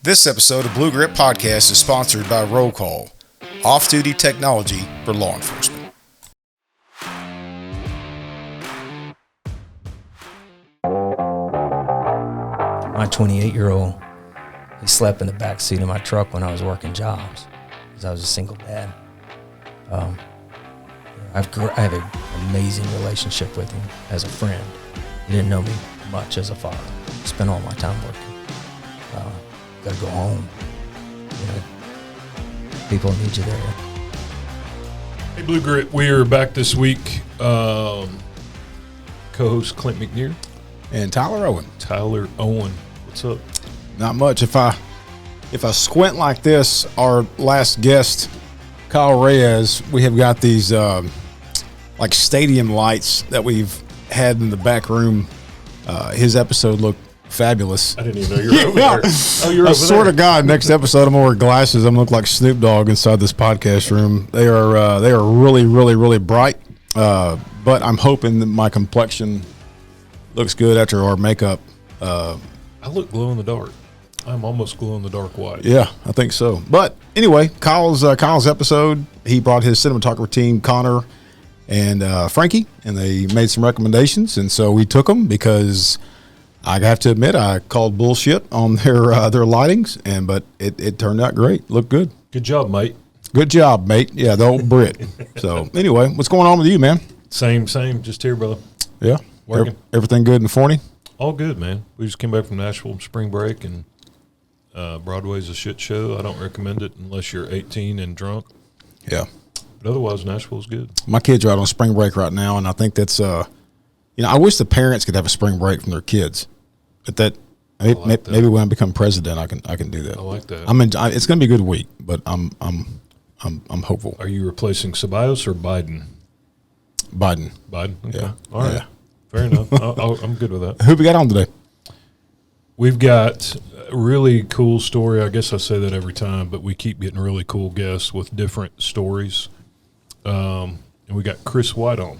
This episode of Blue Grip Podcast is sponsored by RollKall, off-duty technology for law enforcement. My 28-year-old, he slept in the back seat of my truck when I was working jobs because I was a single dad. I have an amazing relationship with him as a friend. He didn't know me much as a father. Spent all my time working. Got to go home. You know, people need you there. Hey, Blue Grit, we are back this week. Co-host Clint McNear And Tyler Owen. Tyler Owen, what's up? Not much. If I squint like this, our last guest, Kyle Reyes, we have got these like stadium lights that we've had in the back room. His episode looked fabulous. I didn't even know you were over there. Oh, you're I over swear there. to God, next episode I'm gonna wear glasses. I'm gonna look like Snoop Dogg inside this podcast room. They are really, really, really bright. But I'm hoping that my complexion looks good after our makeup. I look glow in the dark. I'm almost glow in the dark white. Yeah, I think so. But anyway, Kyle's episode, he brought his cinematographer team, Connor and Frankie, and they made some recommendations, and so we took them because I have to admit I called bullshit on their lightings, but it turned out great. Looked good. Good job, mate. Good job, mate. Yeah, the old Brit. So anyway, what's going on with you, man? Same. Just here, brother. Yeah, Working. Everything good in Forney? All good, man. We just came back from Nashville spring break, and Broadway's a shit show. I don't recommend it unless you're 18 and drunk. Yeah. But otherwise, Nashville's good. My kids are out on spring break right now, and I think that's I wish the parents could have a spring break from their kids. But that maybe when I become president, I can do that. I like that. It's going to be a good week, but I'm hopeful. Are you replacing Ceballos or Biden? Biden. Okay. Yeah. All right. Yeah. Fair enough. I'm good with that. Who we got on today? We've got a really cool story. I guess I say that every time, but we keep getting really cool guests with different stories. And we got Chris White on.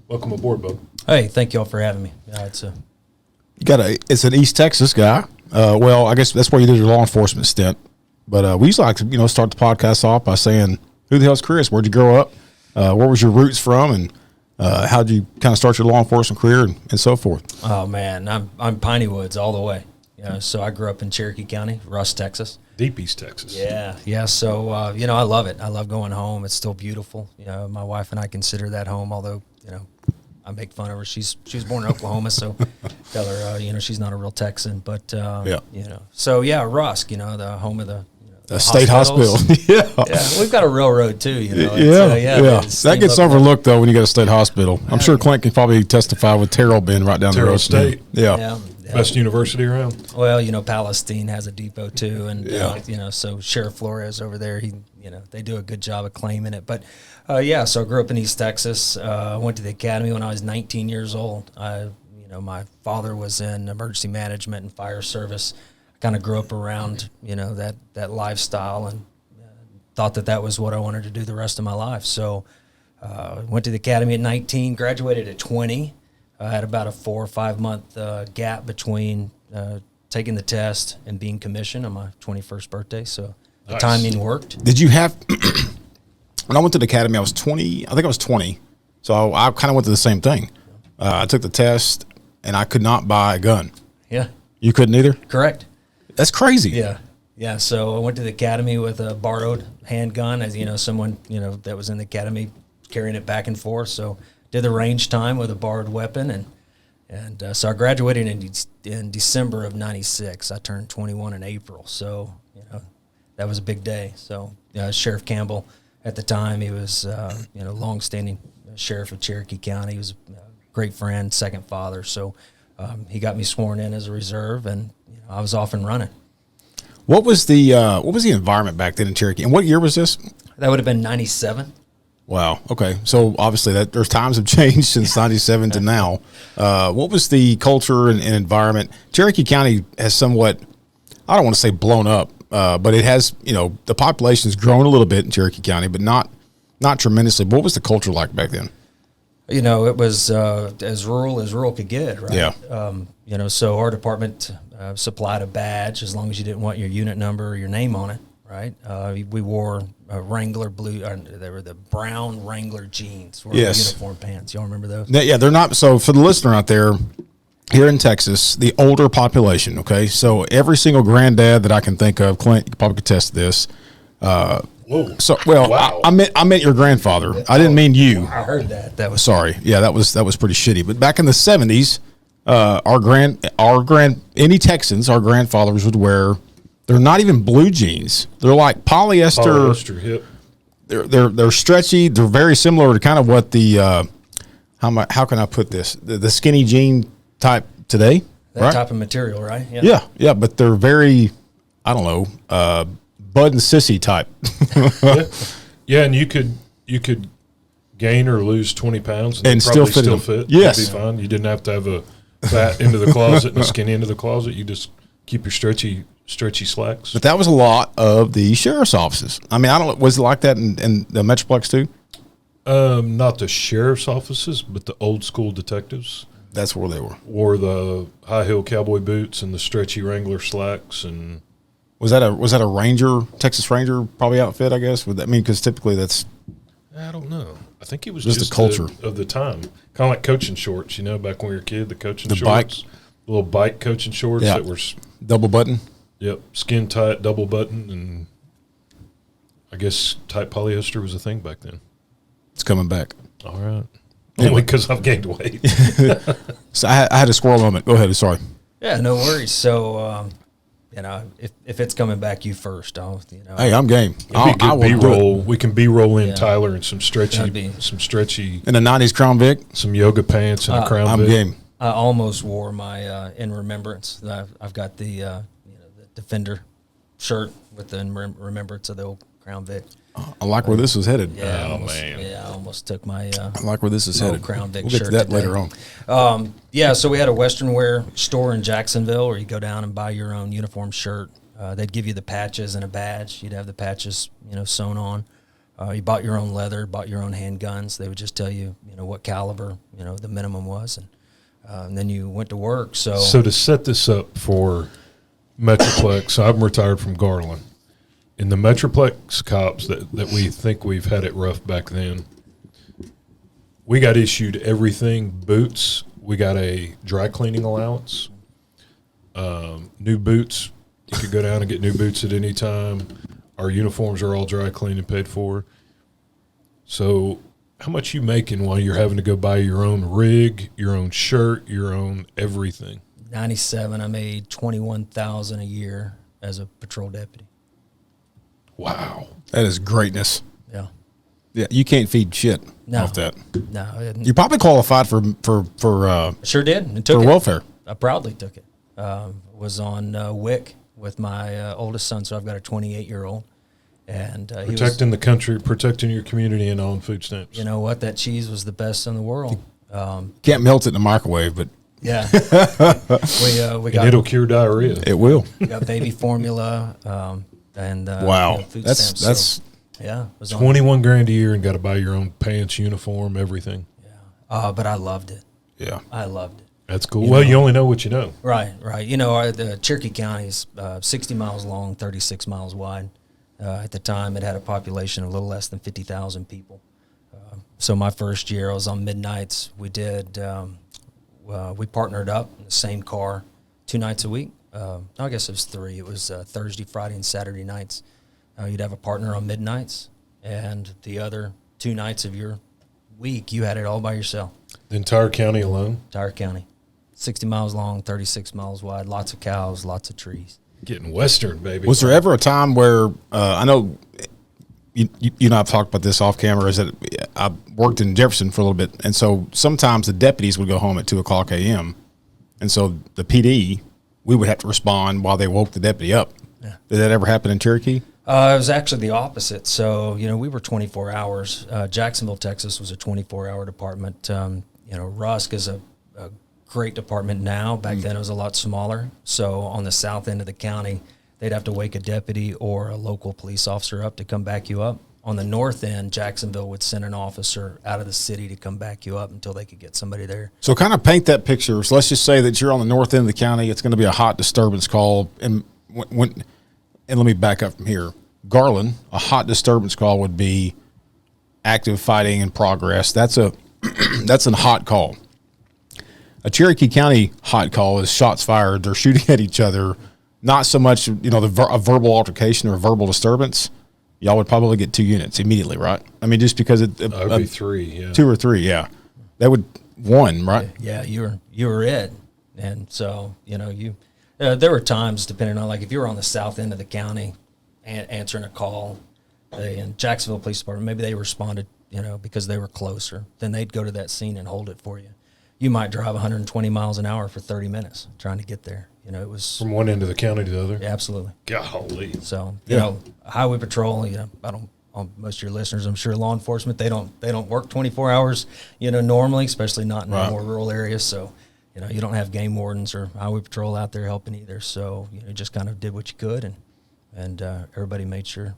Welcome aboard, bud. Hey, thank y'all for having me. It's an East Texas guy. Well, I guess that's where you did your law enforcement stint. But we used to like to start the podcast off by saying, "Who the hell's Chris? Where'd you grow up? Where was your roots from? And how'd you kind of start your law enforcement career and so forth?" Oh man, I'm Piney Woods all the way. So I grew up in Cherokee County, Russ, Texas. Deep East Texas. Yeah. So I love it. I love going home. It's still beautiful. My wife and I consider that home. Although I make fun of her. She was born in Oklahoma, so tell her she's not a real Texan. But So Rusk, the home of the state hospital. Yeah, we've got a railroad too. That gets overlooked though when you got a state hospital. I'm sure Clint can probably testify with Terrell being right down the road. State. Yeah. Best university around. Well, Palestine has a depot too, and so Sheriff Flores over there, they do a good job of claiming it. But so I grew up in East Texas. Went to the academy when I was 19 years old. My father was in emergency management and fire service. I kind of grew up around that lifestyle and thought that was what I wanted to do the rest of my life. So went to the academy at 19, graduated at 20. I had about a 4 or 5 month gap between taking the test and being commissioned on my 21st birthday. So the timing worked. Did you have, when I went to the academy, I was 20, I think I was 20. So I kind of went to the same thing. I took the test and I could not buy a gun. Yeah. You couldn't either? Correct. That's crazy. Yeah. So I went to the academy with a borrowed handgun, as someone, that was in the academy carrying it back and forth. So did the range time with a borrowed weapon, and so I graduated in December of '96. I turned 21 in April, so that was a big day. So Sheriff Campbell at the time, he was longstanding sheriff of Cherokee County. He was a great friend, second father. So he got me sworn in as a reserve, and I was off and running. What was the environment back then in Cherokee? And what year was this? That would have been '97. Wow. Okay. So obviously there's times have changed since '97 to now. What was the culture and environment? Cherokee County has somewhat, I don't want to say blown up, but it has, the population's grown a little bit in Cherokee County, but not tremendously. What was the culture like back then? It was as rural could get, right? Yeah. So our department supplied a badge as long as you didn't want your unit number or your name on it, right? We wore Wrangler blue, they were the brown Wrangler jeans, were uniform pants. Y'all remember those? Yeah, they're not. So for the listener out there, here in Texas, the older population, okay? So every single granddad that I can think of, Clint, you probably could test this. Whoa. So, well, Wow. I meant your grandfather. I didn't mean you. I heard that. That was Sorry. Yeah, that was pretty shitty. But back in the 70s, any Texans, our grandfathers would wear, they're not even blue jeans. They're like polyester. Hip. They're stretchy. They're very similar to kind of what the, how can I put this? The skinny jean type today, that right? type of material, right? Yeah, but they're very, I don't know, Bud and Sissy type. Yeah, and you could gain or lose 20 pounds and still fit. fit. Yes, It'd be fine. You didn't have to have a fat into the closet and a skinny into the closet. You just keep your stretchy slacks. but that was a lot of the sheriff's offices. I mean, I don't. Was it like that in the Metroplex too? Not the sheriff's offices, but the old school detectives. That's where they were. Wore the high heel cowboy boots and the stretchy Wrangler slacks. And Was that a Ranger, Texas Ranger probably outfit? I guess. Would that mean, because typically that's, I don't know. I think it was Just just the culture. of the time, kind of like coaching shorts. Back when we were a kid, the coaching shorts, bike. the little bike coaching shorts Yeah. that were double button. skin tight, double button, and I guess tight polyester was a thing back then. It's coming back. All right. Only because I've gained weight. So I had a squirrel moment. Go ahead. Sorry. Yeah, no worries. So, if it's coming back, you first. Hey, I'm game. It'd be I good will do it. B-roll. We can B-roll in Yeah. Tyler and some That'd stretchy, be- In the '90s Crown Vic. some yoga pants and a Crown I'm Vic. game. I almost wore my in remembrance. I've got the the Defender shirt with the remembrance of the old Crown Vic. I like where this is headed. Yeah, Oh, almost, man. Yeah, I almost took my. I like where this is Old headed. Crown Vic We'll get to shirt that today. later on. Yeah, so we had a Western wear store in Jacksonville where you go down and buy your own uniform shirt. They'd give you the patches and a badge. You'd have the patches, sewn on. You bought your own leather, bought your own handguns. They would just tell you, what caliber, the minimum was, and then you went to work. So to set this up for Metroplex, so I'm retired from Garland. In the Metroplex cops that we think we've had it rough back then, we got issued everything, boots. We got a dry cleaning allowance. New boots. You could go down and get new boots at any time. Our uniforms are all dry cleaned and paid for. So how much you making while you're having to go buy your own rig, your own shirt, your own everything? 97, I made $21,000 a year as a patrol deputy. Wow. That is greatness. Yeah. Yeah, you can't feed shit No. off that. No, You probably qualified for sure did. And took for it. welfare. I proudly took it. Was on WIC with my oldest son, so I've got a 28-year-old. And he was, Protecting the country, protecting your community, and on food stamps. you know what, that cheese was the best in the world. Can't melt it in the microwave, but Yeah. we And it'll cure diarrhea. it will. got baby formula. And Wow, food that's stamps. that's So, yeah. It was on, 21 grand a year and got to buy your own pants, uniform, everything. but I loved it. yeah. I loved it. That's cool. You only know what you know. Right. The Cherokee County is 60 miles long, 36 miles wide. At the time, it had a population of a little less than 50,000 people. So my first year, I was on midnights. We did. We partnered up in the same car 2 nights a week. I guess it was 3. It was Thursday, Friday, and Saturday nights. You'd have a partner on midnights, and the other 2 nights of your week, you had it all by yourself. The entire county alone. Entire county. 60 miles long, 36 miles wide, lots of cows, lots of trees. Getting Western, baby. Was there ever a time where I know you and I've talked about this off camera? Is that I worked in Jefferson for a little bit, and so sometimes the deputies would go home at 2:00 a.m., and so the PD, we would have to respond while they woke the deputy up. Yeah. Did that ever happen in Cherokee? It was actually the opposite. So, we were 24 hours. Jacksonville, Texas was a 24-hour department. Rusk is a great department now. Back then it was a lot smaller. So on the south end of the county, they'd have to wake a deputy or a local police officer up to come back you up. on the north end, Jacksonville would send an officer out of the city to come back you up until they could get somebody there. So kind of paint that picture. So let's just say that you're on the north end of the county. It's going to be a hot disturbance call. And and let me back up from here. Garland, a hot disturbance call would be active fighting in progress. That's a hot call. A Cherokee County hot call is shots fired. They're shooting at each other. Not so much, a verbal altercation or a verbal disturbance. Y'all would probably get 2 units immediately, right? I mean, just because it would be 3, yeah. 2 or 3, yeah. That would 1, right? Yeah, you were it. And so, there were times, depending on, like, if you were on the south end of the county and answering a call, in Jacksonville Police Department, maybe they responded, because they were closer. Then they'd go to that scene and hold it for you. You might drive 120 miles an hour for 30 minutes trying to get there. It was from one end of the county to the other. Yeah, absolutely. Golly. So highway patrol. I don't. Most of your listeners, I'm sure, law enforcement, they don't work 24 hours. Normally, especially not in more rural areas. So you don't have game wardens or highway patrol out there helping either. So you just kind of did what you could, and everybody made sure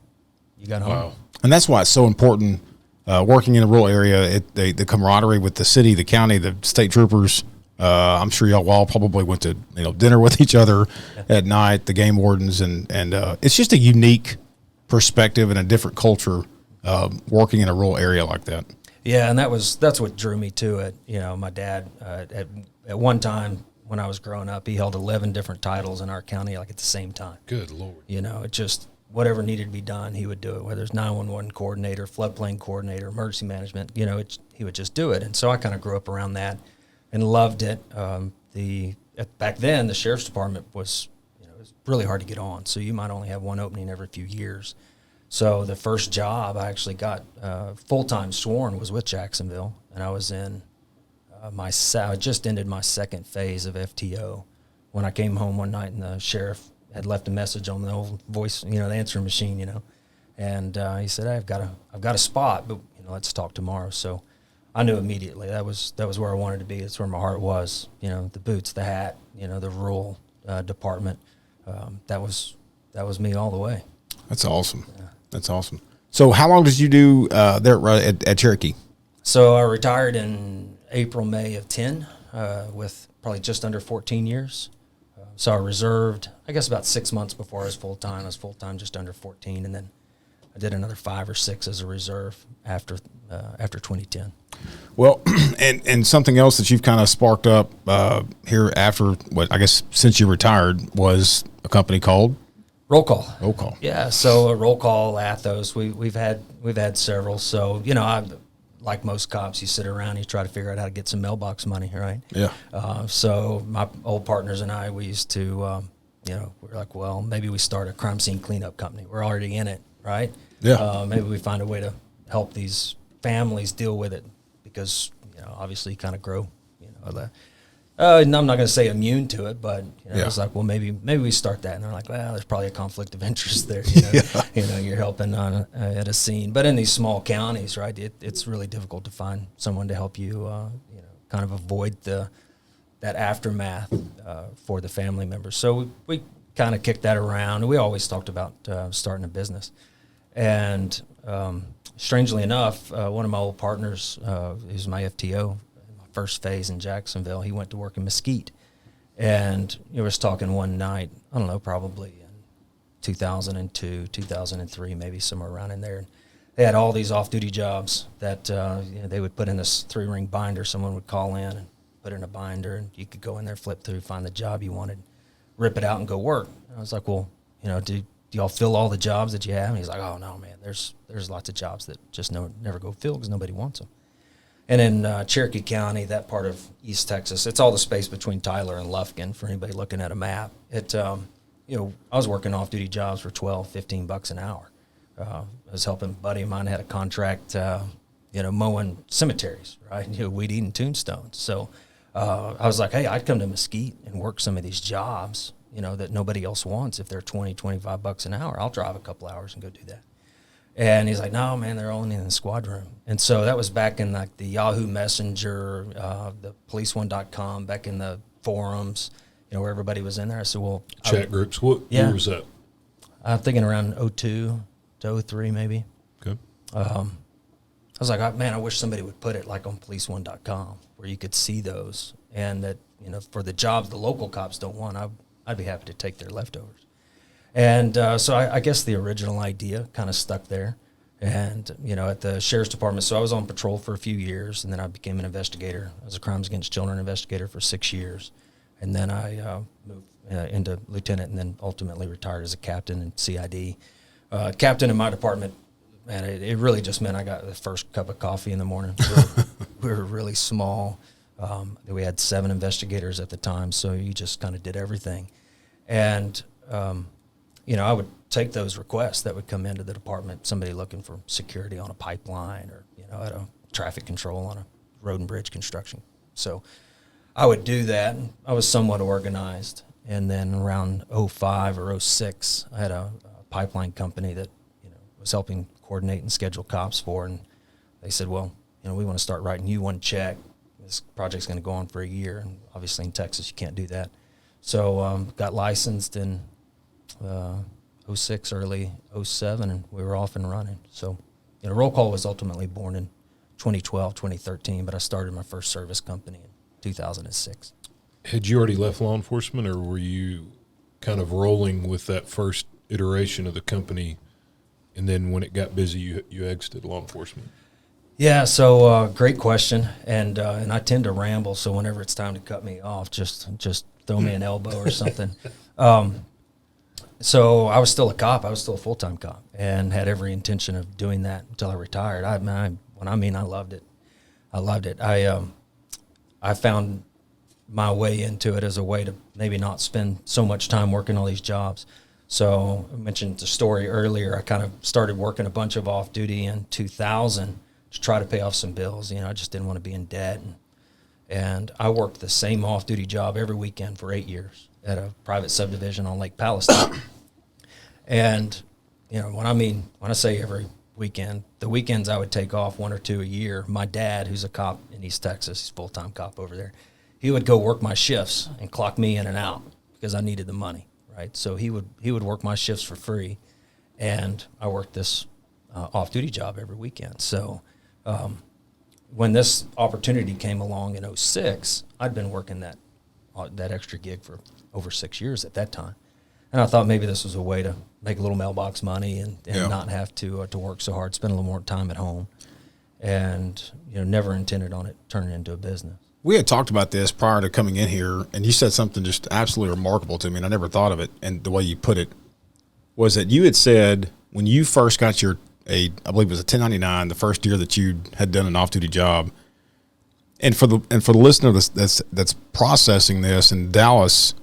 you got home. Wow. And that's why it's so important. Working in a rural area, the camaraderie with the city, the county, the state troopers. I'm sure y'all all probably went to dinner with each other at night. The game wardens and it's just a unique perspective and a different culture working in a rural area like that. Yeah, and that's what drew me to it. My dad at one time when I was growing up, he held 11 different titles in our county like at the same time. Good Lord. It just whatever needed to be done, he would do it. Whether it's 911 coordinator, floodplain coordinator, emergency management, he would just do it. And so I kind of grew up around that. And loved it. Back then, the sheriff's department was, it was really hard to get on. So you might only have one opening every few years. So the first job I actually got full-time sworn was with Jacksonville, and I was in I just ended my second phase of FTO when I came home one night, and the sheriff had left a message on the old voice, the answering machine, and he said, "Hey, I've got a spot, but let's talk tomorrow." So I knew immediately that was where I wanted to be. That's where my heart was. The boots, the hat, the rural department. That was me all the way. That's awesome. Yeah. That's awesome. So how long did you do there at Cherokee? So I retired in May of 10 with probably just under 14 years. So I reserved, I guess, about 6 months before I was full-time. I was full-time just under 14, and then I did another 5 or 6 as a reserve after 2010. Well, and something else that you've kind of sparked up here after since you retired was a company called RollKall. RollKall. Yeah, so RollKall, Athos. We've had several. So I like most cops, you sit around, you try to figure out how to get some mailbox money, right? Yeah. So my old partners and I, we used to, we're like, well, maybe we start a crime scene cleanup company. We're already in it, right? Yeah. Maybe we find a way to help these families deal with it because, obviously you kind of grow, and I'm not going to say immune to it, but it's like, well, maybe we start that. And they're like, well, there's probably a conflict of interest there. You're helping on at a scene, but in these small counties, right, it's really difficult to find someone to help you, kind of avoid that aftermath for the family members. So we kind of kicked that around. We always talked about starting a business, and strangely enough, one of my old partners, who's my FTO. First phase in Jacksonville, he went to work in Mesquite, and he was talking one night, I don't know, probably in 2002, 2003, maybe somewhere around in there. And they had all these off-duty jobs that they would put in this 3-ring binder. Someone would call in and put in a binder, and you could go in there, flip through, find the job you wanted, rip it out, and go work. And I was like, well, do y'all fill all the jobs that you have? And he's like, oh no, man, there's lots of jobs that just never go fill because nobody wants them. And in Cherokee County, that part of East Texas, it's all the space between Tyler and Lufkin for anybody looking at a map. I was working off-duty jobs for $12, $15 an hour. I was helping a buddy of mine had a contract, mowing cemeteries, right? Weed eating tombstones. So I was like, hey, I'd come to Mesquite and work some of these jobs, that nobody else wants. If they're $20, $25 an hour, I'll drive a couple hours and go do that. And he's like, no, man, they're only in the squad room. And so that was back in like the Yahoo Messenger, the policeone.com, back in the forums, where everybody was in there. I said, well. Chat groups. What year was that? I'm thinking around 02 to 03 maybe. Okay. I was like, man, I wish somebody would put it like on policeone.com where you could see those, and that, for the jobs the local cops don't want, I'd be happy to take their leftovers. And so I guess the original idea kind of stuck there. And, at the sheriff's department, so I was on patrol for a few years, and then I became an investigator. I was a crimes against children investigator for 6 years. And then I moved into lieutenant, and then ultimately retired as a captain in CID. Captain in my department, man, it really just meant I got the first cup of coffee in the morning. We were really small. We had 7 investigators at the time, so you just kind of did everything. And, I would take those requests that would come into the department, somebody looking for security on a pipeline or, at a traffic control on a road and bridge construction. So I would do that. I was somewhat organized. And then around 05 or 06, I had a pipeline company that, was helping coordinate and schedule cops for. And they said, well, we want to start writing you one check. This project's going to go on for a year. And obviously in Texas, you can't do that. So got licensed in 06, early 07, and we were off and running. So, RollKall was ultimately born in 2012, 2013, but I started my first service company in 2006. Had you already left law enforcement, or were you kind of rolling with that first iteration of the company, and then when it got busy, you exited law enforcement? Yeah, so great question, and I tend to ramble, so whenever it's time to cut me off, just throw me an elbow or something. So I was still a cop. I was still a full-time cop, and had every intention of doing that until I retired. I loved it. I loved it. I found my way into it as a way to maybe not spend so much time working all these jobs. So I mentioned the story earlier. I kind of started working a bunch of off-duty in 2000 to try to pay off some bills. I just didn't want to be in debt. And I worked the same off-duty job every weekend for 8 years at a private subdivision on Lake Palestine. And, when I say every weekend, the weekends I would take off 1 or 2 a year. My dad, who's a cop in East Texas, he's a full-time cop over there, he would go work my shifts and clock me in and out because I needed the money, right? So he would work my shifts for free, and I worked this off-duty job every weekend. So when this opportunity came along in 06, I'd been working that extra gig for over 6 years at that time. And I thought maybe this was a way to make a little mailbox money and not have to work so hard, spend a little more time at home, and never intended on it turning into a business. We had talked about this prior to coming in here, and you said something just absolutely remarkable to me, and I never thought of it. And the way you put it was that you had said when you first got I believe it was a 1099, the first year that you had done an off-duty job. And for the listener that's processing this in Dallas,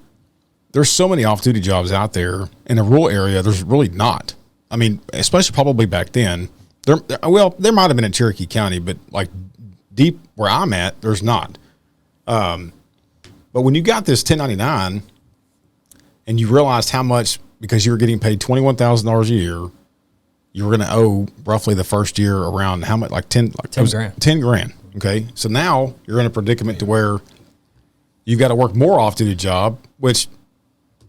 there's so many off-duty jobs out there. In a rural area, there's really not. I mean, especially probably back then. There might have been in Cherokee County, but like deep where I'm at, there's not. But when you got this 1099 and you realized how much, because you were getting paid $21,000 a year, you were going to owe roughly the first year around how much, like 10 grand. 10 grand. Okay. So now you're in a predicament to where you got to work more off-duty job, which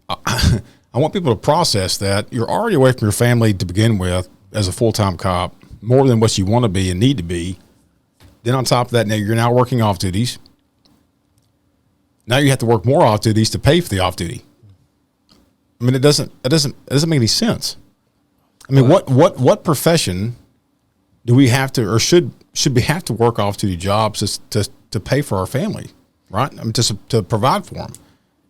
I want people to process that you're already away from your family to begin with as a full-time cop, more than what you want to be and need to be. Then on top of that, now you're now working off duties. Now you have to work more off duties to pay for the off duty. I mean, it doesn't make any sense. I mean, what profession do we have to, or should we have to work off duty jobs to pay for our family, right? I mean, to provide for them.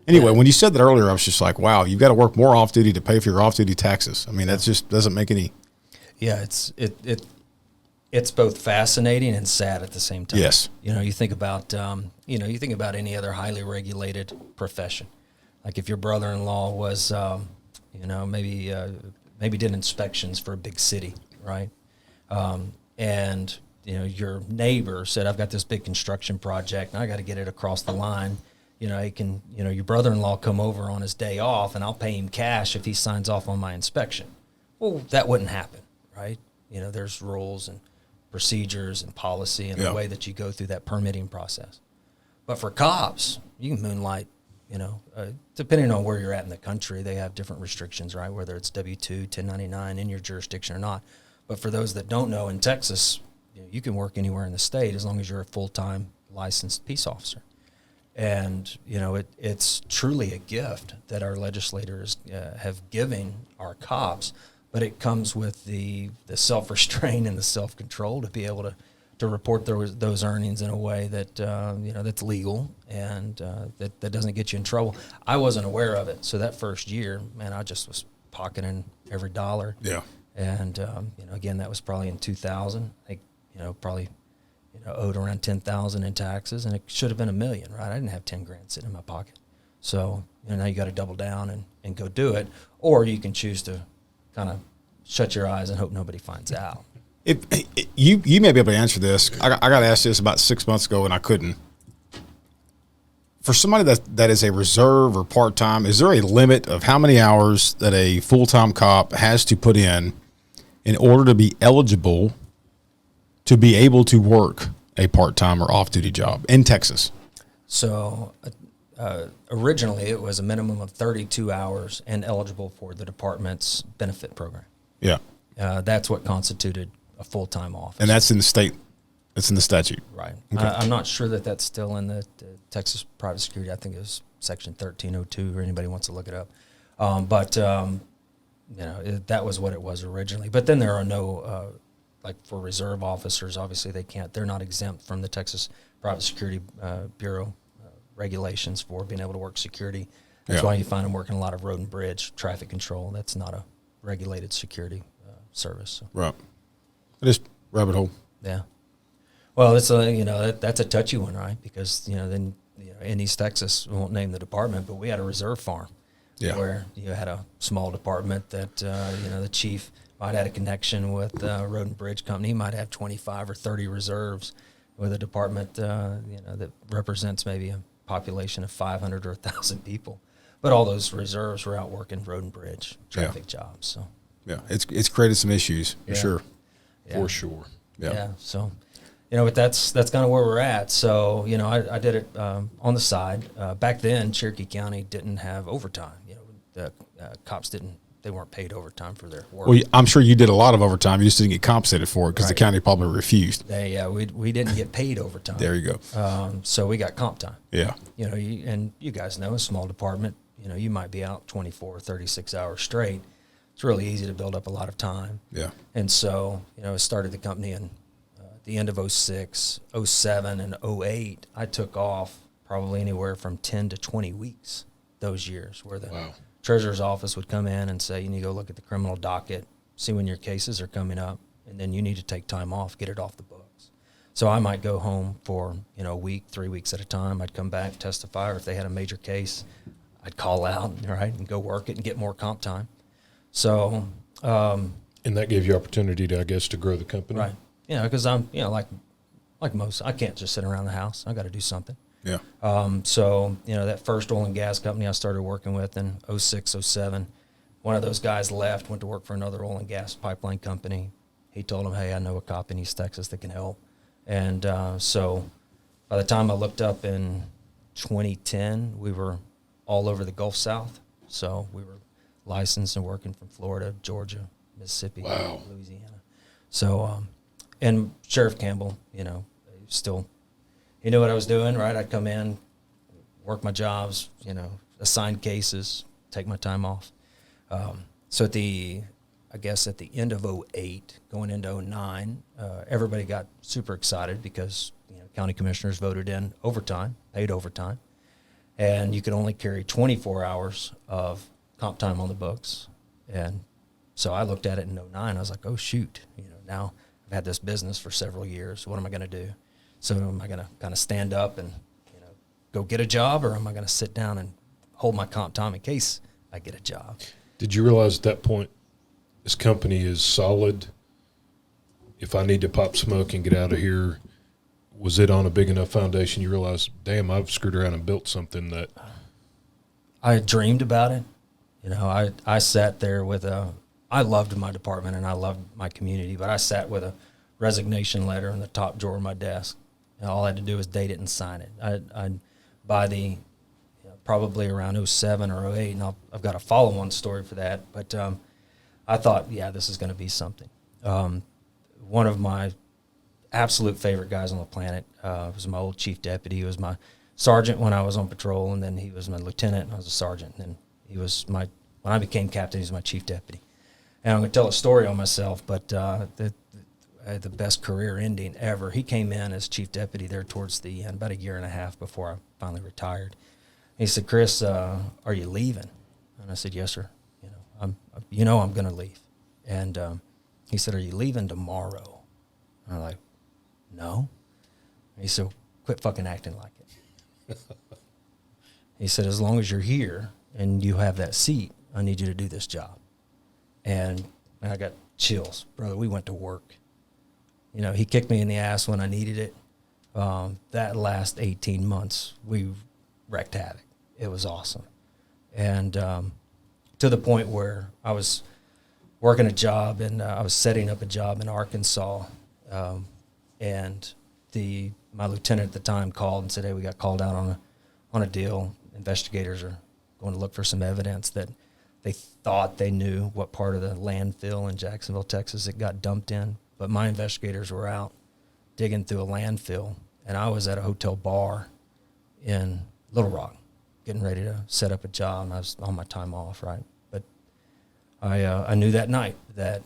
Anyway, when you said that earlier, I was just like, wow, you've got to work more off duty to pay for your off duty taxes. I mean, that just doesn't make any. Yeah, it's both fascinating and sad at the same time. Yes. You think about any other highly regulated profession. Like if your brother-in-law was, maybe did inspections for a big city, right? And your neighbor said, I've got this big construction project and I got to get it across the line. Your brother-in-law come over on his day off and I'll pay him cash if he signs off on my inspection. Well, that wouldn't happen, right? There's rules and procedures and policy and the way that you go through that permitting process. But for cops, you can moonlight, depending on where you're at in the country, they have different restrictions, right? Whether it's W-2, 1099 in your jurisdiction or not. But for those that don't know, in Texas, you can work anywhere in the state as long as you're a full-time licensed peace officer. And, it's truly a gift that our legislators have given our cops, but it comes with the self-restraint and the self-control to be able to report those earnings in a way that, that's legal and that doesn't get you in trouble. I wasn't aware of it. So that first year, man, I just was pocketing every dollar. Yeah. And, again, that was probably in 2000. I think, probably, owed around 10,000 in taxes, and it should have been $1 million, right? I didn't have 10 grand sitting in my pocket. So, now you got to double down and go do it, or you can choose to kind of shut your eyes and hope nobody finds out. You may be able to answer this. I got asked this about 6 months ago, and I couldn't. For somebody that is a reserve or part-time, is there a limit of how many hours that a full-time cop has to put in order to be eligible to be able to work a part-time or off-duty job in Texas? So originally it was a minimum of 32 hours and eligible for the department's benefit program. Yeah. That's what constituted a full-time officer. And that's in the state. It's in the statute. Right. Okay. I'm not sure that that's still in the Texas Private Security. I think it was Section 1302, or anybody wants to look it up. That was what it was originally. But then there are no, like for reserve officers, obviously they're not exempt from the Texas Private Security Bureau regulations for being able to work security. That's why you find them working a lot of road and bridge traffic control. That's not a regulated security service. So. Right. Just rabbit hole. Yeah. Well, it's that's a touchy one, right? Because then in East Texas, we won't name the department, but we had a reserve farm, where you had a small department that the chief might have had a connection with Road and Bridge Company, might have 25 or 30 reserves, with a department that represents maybe a population of 500 or 1,000 people, but all those reserves were out working road and bridge traffic jobs. So it's created some issues for sure. For sure. Yeah. So. But that's kind of where we're at. So, I did it on the side. Back then, Cherokee County didn't have overtime. The cops they weren't paid overtime for their work. Well, I'm sure you did a lot of overtime. You just didn't get compensated for it because the county probably refused. We didn't get paid overtime. There you go. So we got comp time. Yeah. And you guys know, a small department, you might be out 24, 36 hours straight. It's really easy to build up a lot of time. Yeah. And so, I started the company in the end of 06, 07, and 08, I took off probably anywhere from 10 to 20 weeks those years, where the treasurer's office would come in and say, you need to go look at the criminal docket, see when your cases are coming up, and then you need to take time off, get it off the books. So I might go home for, a week, 3 weeks at a time. I'd come back, testify, or if they had a major case, I'd call out, right, and go work it and get more comp time. So. And that gave you opportunity to, I guess, to grow the company? Right. Because I'm, like most, I can't just sit around the house. I got to do something. Yeah. So, that first oil and gas company I started working with in 06, 07, one of those guys left, went to work for another oil and gas pipeline company. He told him, hey, I know a cop in East Texas that can help. And so by the time I looked up in 2010, we were all over the Gulf South. So we were licensed and working from Florida, Georgia, Mississippi, Louisiana. So, and Sheriff Campbell, still, he knew what I was doing, right? I'd come in, work my jobs, assign cases, take my time off. So at the end of 08, going into 09, everybody got super excited because, county commissioners voted in overtime, paid overtime, and you could only carry 24 hours of comp time on the books. And so I looked at it in 09. I was like, oh, shoot, now I've had this business for several years. What am I going to do? So am I going to kind of stand up and, go get a job, or am I going to sit down and hold my comp time in case I get a job? Did you realize at that point this company is solid? If I need to pop smoke and get out of here, was it on a big enough foundation you realize, damn, I've screwed around and built something that... I dreamed about it. I sat there with I loved my department and I loved my community, but I sat with a resignation letter in the top drawer of my desk. All I had to do was date it and sign it. By the probably around 07 or 08, and I've got a follow-on story for that. But I thought, this is going to be something. One of my absolute favorite guys on the planet was my old chief deputy. He was my sergeant when I was on patrol, and then he was my lieutenant, and I was a sergeant. And then he was when I became captain, he was my chief deputy. And I'm going to tell a story on myself, but I had the best career ending ever. He came in as chief deputy there towards the end, about a year and a half before I finally retired. He said, "Chris, are you leaving?" And I said, "Yes, sir. I'm going to leave." And he said, "Are you leaving tomorrow?" And I'm like, "No." And he said, "Quit fucking acting like it." He said, "As long as you're here and you have that seat, I need you to do this job." And I got chills, brother. We went to work. He kicked me in the ass when I needed it. That last 18 months, we wreaked havoc. It was awesome. And to the point where I was working a job, and I was setting up a job in Arkansas, and my lieutenant at the time called and said, "Hey, we got called out on a deal. Investigators are going to look for some evidence that they thought they knew what part of the landfill in Jacksonville, Texas it got dumped in. But my investigators were out digging through a landfill, and I was at a hotel bar in Little Rock getting ready to set up a job, and I was on my time off, right? But I knew that night that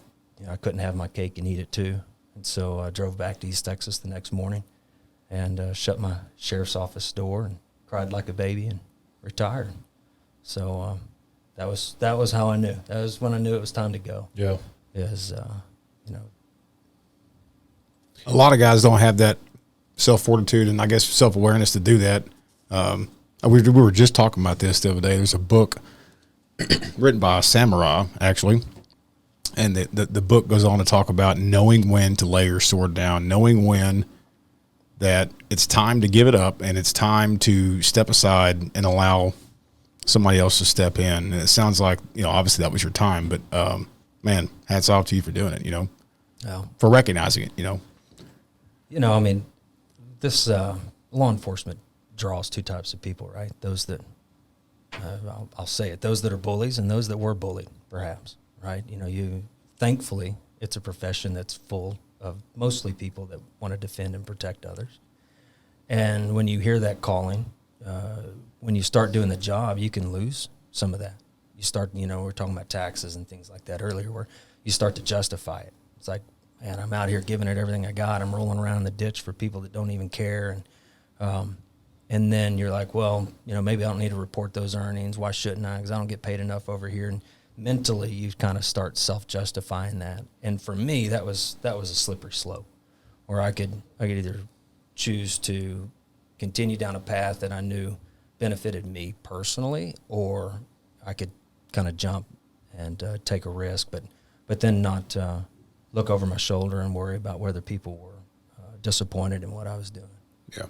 I couldn't have my cake and eat it too. And so I drove back to East Texas the next morning and shut my sheriff's office door and cried like a baby and retired. So that was how I knew. That was when I knew it was time to go. Yeah. A lot of guys don't have that self-fortitude and I guess self-awareness to do that. We were just talking about this the other day. There's a book written by a samurai, actually, and the book goes on to talk about knowing when to lay your sword down, knowing when that it's time to give it up and it's time to step aside and allow somebody else to step in. And it sounds like, obviously that was your time, but man, hats off to you for doing it, for recognizing it, this law enforcement draws two types of people, right? Those that, I'll say it, those that are bullies and those that were bullied, perhaps, right? Thankfully, it's a profession that's full of mostly people that want to defend and protect others. And when you hear that calling, when you start doing the job, you can lose some of that. You start, we're talking about taxes and things like that earlier, where you start to justify it. It's like, man, I'm out here giving it everything I got. I'm rolling around in the ditch for people that don't even care. And then you're like, well, maybe I don't need to report those earnings. Why shouldn't I? Because I don't get paid enough over here. And mentally, you kind of start self-justifying that. And for me, that was a slippery slope, where I could either choose to continue down a path that I knew benefited me personally, or I could kind of jump and take a risk, but then not look over my shoulder and worry about whether people were disappointed in what I was doing. Yeah.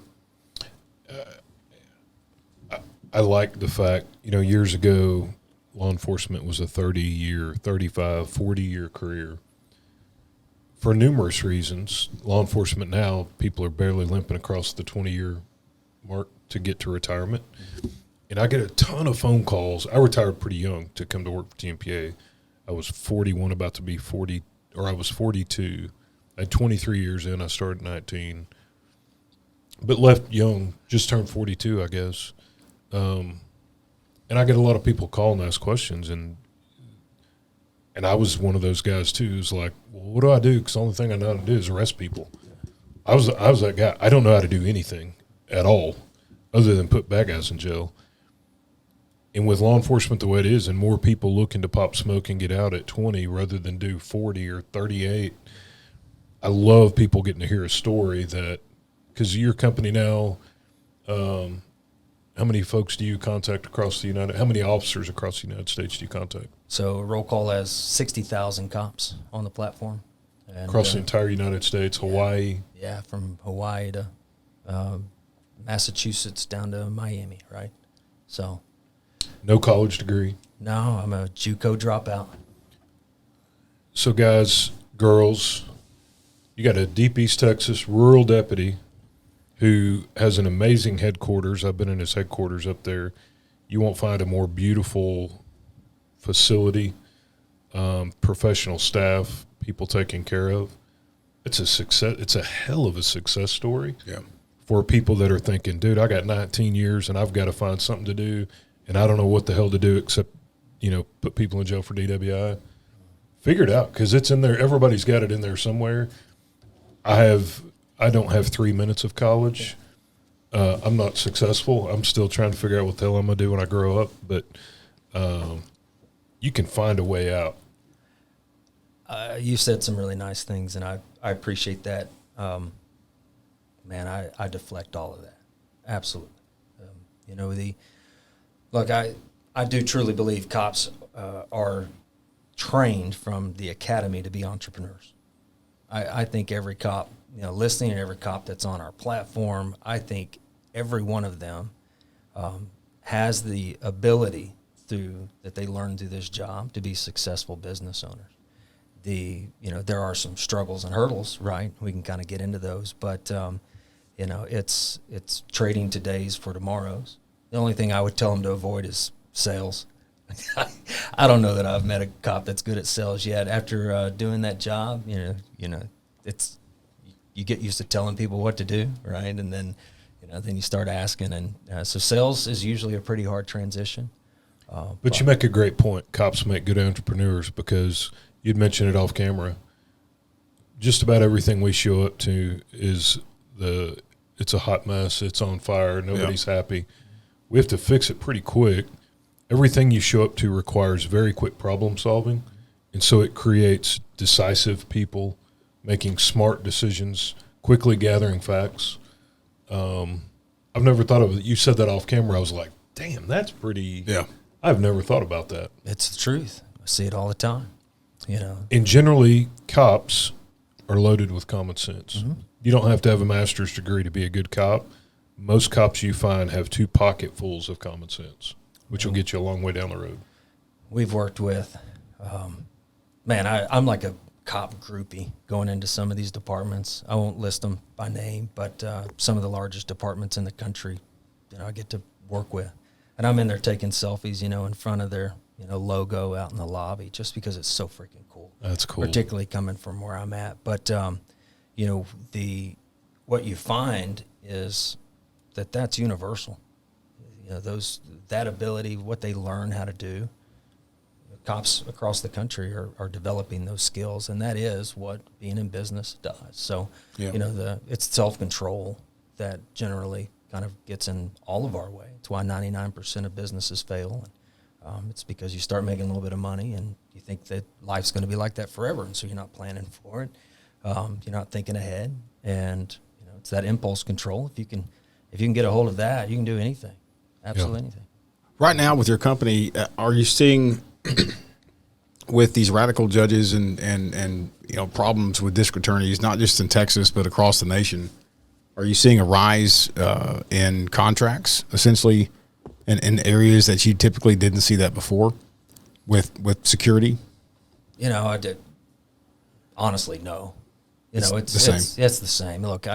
I like the fact, years ago, law enforcement was a 30-year, 35, 40-year career. For numerous reasons, law enforcement now, people are barely limping across the 20-year mark to get to retirement. And I get a ton of phone calls. I retired pretty young to come to work for Tmpa. I was 41, about to be 40, or I was 42. I had 23 years in. I started 19. But left young, just turned 42, I guess. And I get a lot of people call and ask questions, and I was one of those guys too. Who's like, well, what do I do? Because the only thing I know how to do is arrest people. I was that guy. I don't know how to do anything at all, other than put bad guys in jail. And with law enforcement the way it is, and more people looking to pop smoke and get out at 20 rather than do 40 or 38, I love people getting to hear a story that, because your company now, how many folks do you contact across the how many officers across the United States do you contact? So RollKall has 60,000 cops on the platform. And, across the entire United States, Hawaii? Yeah, from Hawaii to Massachusetts down to Miami, right? So. No college degree? No, I'm a JUCO dropout. So guys, girls, you got a deep East Texas rural deputy who has an amazing headquarters. I've been in his headquarters up there. You won't find a more beautiful facility, professional staff, people taken care of. It's a success. It's a hell of a success story. Yeah. For people that are thinking, dude, I got 19 years and I've got to find something to do, and I don't know what the hell to do except, put people in jail for DWI. Figure it out, because it's in there. Everybody's got it in there somewhere. I don't have 3 minutes of college. I'm not successful. I'm still trying to figure out what the hell I'm going to do when I grow up. But you can find a way out. You said some really nice things, and I appreciate that. Man, I deflect all of that. Absolutely. I do truly believe cops are trained from the academy to be entrepreneurs. I think every cop, listening, and every cop that's on our platform, I think every one of them has the ability that they learn through this job to be successful business owners. There are some struggles and hurdles, right? We can kind of get into those, but it's trading today's for tomorrow's. The only thing I would tell them to avoid is sales. I don't know that I've met a cop that's good at sales yet. After doing that job, it's you get used to telling people what to do, right? And then then you start asking, and so sales is usually a pretty hard transition. But you make a great point. Cops make good entrepreneurs, because you'd mentioned it off camera. Just about everything we show up to is it's a hot mess. It's on fire. Nobody's happy. We have to fix it pretty quick. Everything you show up to requires very quick problem solving. And so it creates decisive people making smart decisions, quickly gathering facts. I've never thought of it. You said that off camera. I was like, damn, that's pretty. Yeah. I've never thought about that. It's the truth. I see it all the time. And generally, cops are loaded with common sense. Mm-hmm. You don't have to have a master's degree to be a good cop. Most cops you find have 2 pocketfuls of common sense, which will get you a long way down the road. We've worked with, I'm like a cop groupie going into some of these departments. I won't list them by name, but some of the largest departments in the country, I get to work with. And I'm in there taking selfies, in front of their, logo out in the lobby, just because it's so freaking cool. That's cool. Particularly coming from where I'm at. But, what you find is that's universal. That ability, what they learn how to do, cops across the country are developing those skills, and that is what being in business does. So, it's self-control that generally kind of gets in all of our way. It's why 99% of businesses fail. It's because you start making a little bit of money and you think that life's going to be like that forever, and so you're not planning for it. You're not thinking ahead, and it's that impulse control. If you can get a hold of that, you can do anything, absolutely anything. Right now, with your company, are you seeing with these radical judges and problems with district attorneys, not just in Texas but across the nation? Are you seeing a rise in contracts, essentially, in areas that you typically didn't see that before, with security? I did. Honestly, no. It's the same. It's the same. Look,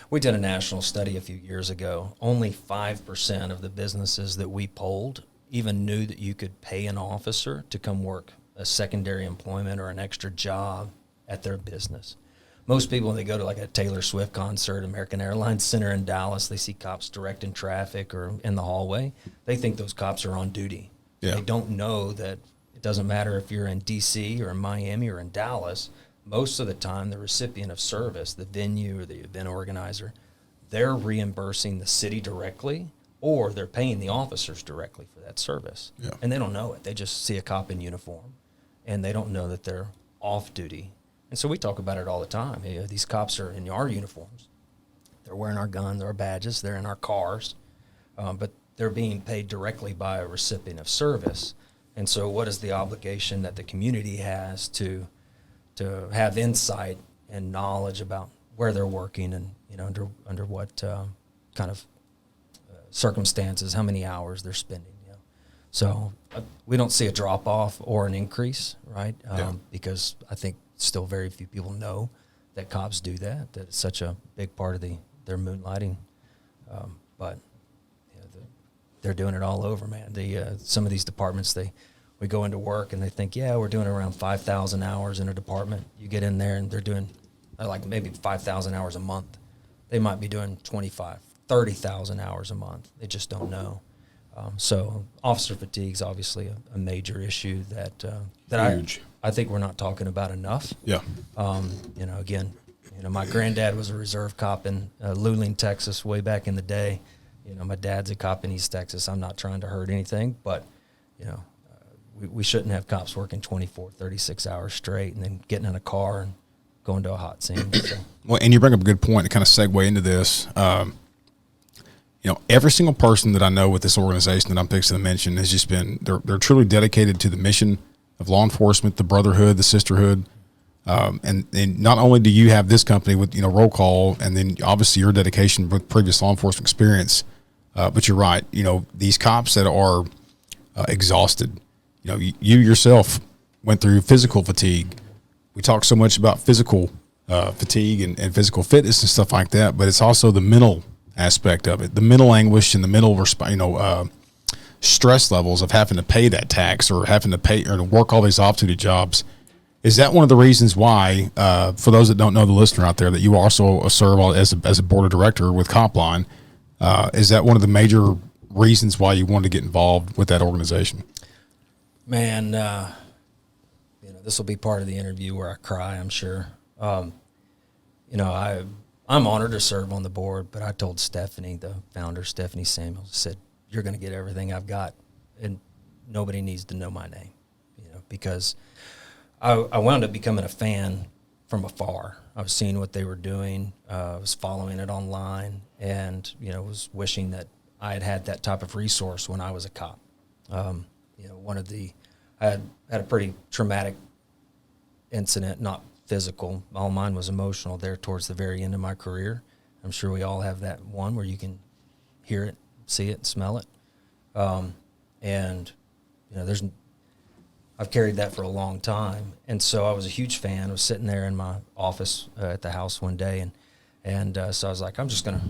we did a national study a few years ago. Only 5% of the businesses that we polled even knew that you could pay an officer to come work a secondary employment or an extra job at their business. Most people, when they go to like a Taylor Swift concert, American Airlines Center in Dallas, they see cops directing traffic or in the hallway. They think those cops are on duty. Yeah. They don't know that it doesn't matter if you're in D.C. or in Miami or in Dallas. Most of the time, the recipient of service, the venue or the event organizer, they're reimbursing the city directly, or they're paying the officers directly for that service. Yeah. And they don't know it. They just see a cop in uniform, and they don't know that they're off duty. And so we talk about it all the time. These cops are in our uniforms. They're wearing our guns, our badges. They're in our cars. But they're being paid directly by a recipient of service. And so what is the obligation that the community has to have insight and knowledge about where they're working and, under what kind of circumstances, how many hours they're spending. So we don't see a drop-off or an increase, right? Because I think still very few people know that cops do that it's such a big part of their moonlighting. But they're doing it all over, man. Some of these departments, we go into work and they think, yeah, we're doing around 5,000 hours in a department. You get in there and they're doing like maybe 5,000 hours a month. They might be doing 25, 30,000 hours a month. They just don't know. So officer fatigue is obviously a major issue that Huge. I think we're not talking about enough. Yeah. Again, my granddad was a reserve cop in Luling, Texas, way back in the day. My dad's a cop in East Texas. I'm not trying to hurt anything, but we shouldn't have cops working 24, 36 hours straight and then getting in a car and going to a hot scene. So. Well, and you bring up a good point to kind of segue into this. Every single person that I know with this organization that I'm fixing to mention has just been, they're truly dedicated to the mission of law enforcement, the brotherhood, the sisterhood. And not only do you have this company with, RollKall, and then obviously your dedication with previous law enforcement experience, but you're right. These cops that are exhausted, you yourself went through physical fatigue. We talk so much about physical fatigue and physical fitness and stuff like that, but it's also the mental aspect of it, the mental anguish and the mental, stress levels of having to pay that tax or having to pay or to work all these off-duty jobs. Is that one of the reasons why, for those that don't know, the listener out there, that you also serve as a board of director with Copline? Is that one of the major reasons why you wanted to get involved with that organization? Man, this will be part of the interview where I cry, I'm sure. I'm honored to serve on the board, but I told Stephanie, the founder, Stephanie Samuels, said, you're going to get everything I've got, and nobody needs to know my name, because I wound up becoming a fan from afar. I was seeing what they were doing. I was following it online, and, was wishing that I had that type of resource when I was a cop. I had a pretty traumatic incident, not physical. All mine was emotional there towards the very end of my career. I'm sure we all have that one where you can hear it, see it, smell it. I've carried that for a long time. And so I was a huge fan. I was sitting there in my office at the house one day, and so I was like, I'm just going to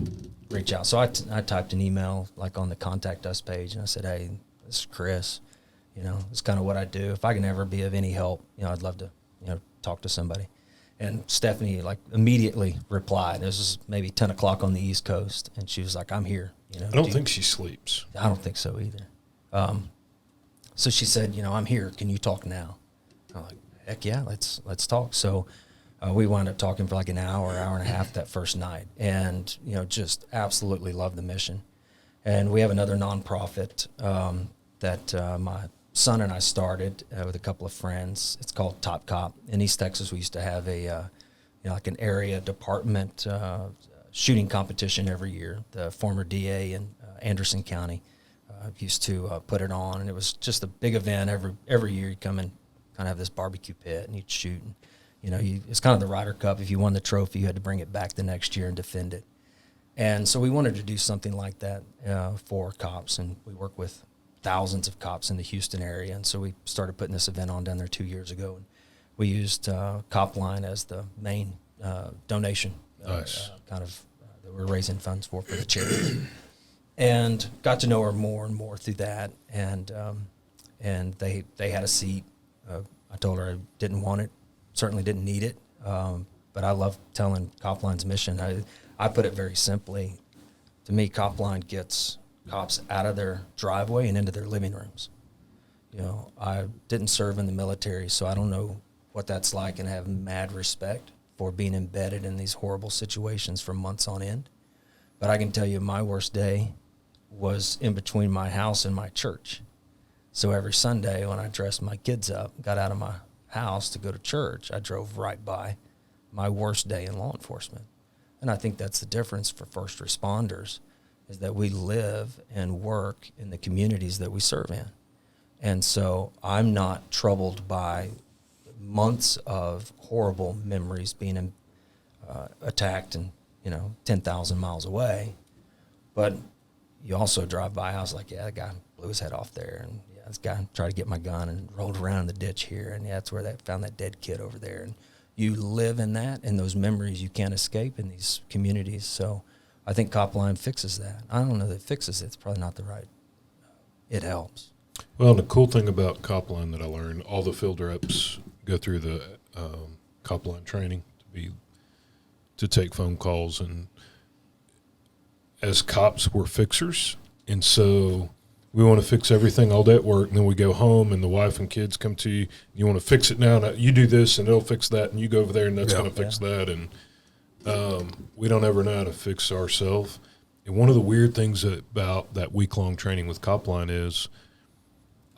reach out. So I typed an email like on the contact us page, and I said, hey, this is Chris. It's kind of what I do. If I can ever be of any help, I'd love to, talk to somebody. And Stephanie immediately replied. This was maybe 10 o'clock on the East Coast, and she was like, I'm here. I don't think she sleeps. I don't think so either. So she said, I'm here. Can you talk now? I'm like, heck yeah, let's talk. So we wound up talking for like an hour and a half that first night, and just absolutely love the mission. And we have another nonprofit that my son and I started with a couple of friends. It's called Tmpa. In East Texas, we used to have like an area department shooting competition every year. The former DA in Anderson County used to put it on, and it was just a big event every year. You'd come and kind of have this barbecue pit, and you'd shoot. And, it's kind of the Ryder Cup. If you won the trophy, you had to bring it back the next year and defend it. And so we wanted to do something like that for cops, and we work with thousands of cops in the Houston area. And so we started putting this event on down there 2 years ago, and we used Copline as the main donation Nice. that we're raising funds for the charity. And got to know her more and more through that, and they had a seat. I told her I didn't want it, certainly didn't need it, but I love telling Copline's mission. I put it very simply. To me, Copline gets cops out of their driveway and into their living rooms. I didn't serve in the military, so I don't know what that's like, and I have mad respect for being embedded in these horrible situations for months on end. But I can tell you my worst day was in between my house and my church. So every Sunday when I dressed my kids up, got out of my house to go to church, I drove right by my worst day in law enforcement. And I think that's the difference for first responders, is that we live and work in the communities that we serve in. And so I'm not troubled by months of horrible memories being attacked and 10,000 miles away. But you also drive by, I was like, yeah, that guy blew his head off there, and yeah, this guy tried to get my gun and rolled around in the ditch here, and yeah, that's where they found that dead kid over there. And you live in that, and those memories you can't escape in these communities. So I think Copline fixes that. I don't know that it fixes it. It's probably not the right. It helps. Well, and the cool thing about Copline that I learned, all the field reps go through the Copline training to take phone calls, and as cops, we're fixers, and so we want to fix everything all day at work, and then we go home, and the wife and kids come to you, and you want to fix it now, and you do this, and it'll fix that, and you go over there, and that's going to fix that, and we don't ever know how to fix ourselves. And one of the weird things about that week-long training with Copline is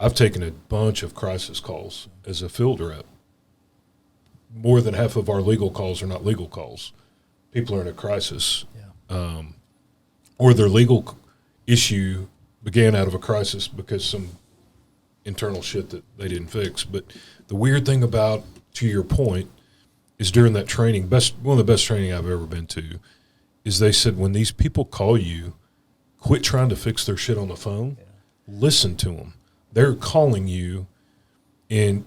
I've taken a bunch of crisis calls as a field rep. More than half of our legal calls are not legal calls. People are in a crisis. Yeah. Or their legal issue began out of a crisis because some internal shit that they didn't fix. But the weird thing about, to your point, is during that training, one of the best training I've ever been to, is they said when these people call you, quit trying to fix their shit on the phone. Yeah. Listen to them. They're calling you, and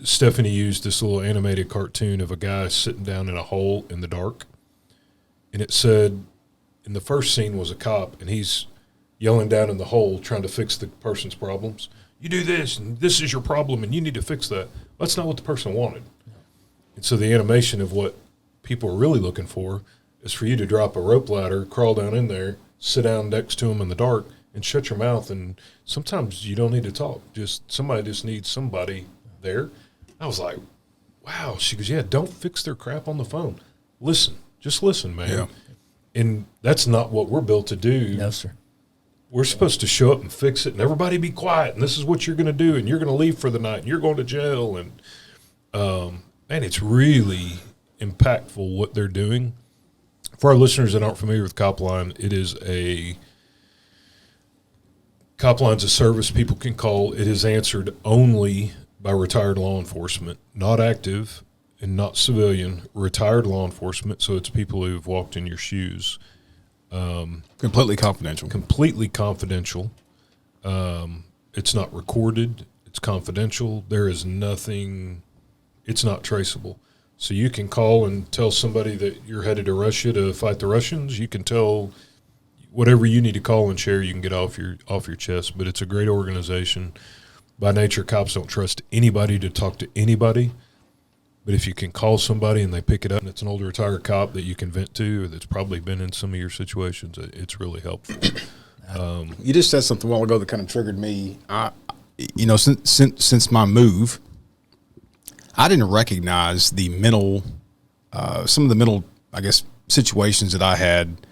Stephanie used this little animated cartoon of a guy sitting down in a hole in the dark, and it said, in the first scene was a cop, and he's yelling down in the hole trying to fix the person's problems. You do this, and this is your problem, and you need to fix that. That's not what the person wanted. And so the animation of what people are really looking for is for you to drop a rope ladder, crawl down in there, sit down next to them in the dark, and shut your mouth. And sometimes you don't need to talk. Somebody just needs somebody there. I was like, wow. She goes, yeah, don't fix their crap on the phone. Listen. Just listen, man. Yeah. And that's not what we're built to do. No, sir. We're supposed to show up and fix it, and everybody be quiet, and this is what you're going to do, and you're going to leave for the night, and you're going to jail. And, man, it's really impactful what they're doing. For our listeners that aren't familiar with Copline, Copline's a service people can call. It is answered only by retired law enforcement, not active and not civilian, retired law enforcement. So it's people who've walked in your shoes. Completely confidential. Completely confidential. It's not recorded. It's confidential. There is nothing. It's not traceable. So you can call and tell somebody that you're headed to Russia to fight the Russians. You can tell whatever you need to call and share. You can get off your chest. But it's a great organization. By nature, cops don't trust anybody to talk to anybody. But if you can call somebody and they pick it up, and it's an older retired cop that you can vent to, or that's probably been in some of your situations, it's really helpful. You just said something a while ago that kind of triggered me. Since my move, I didn't recognize some of the mental, I guess, situations that I had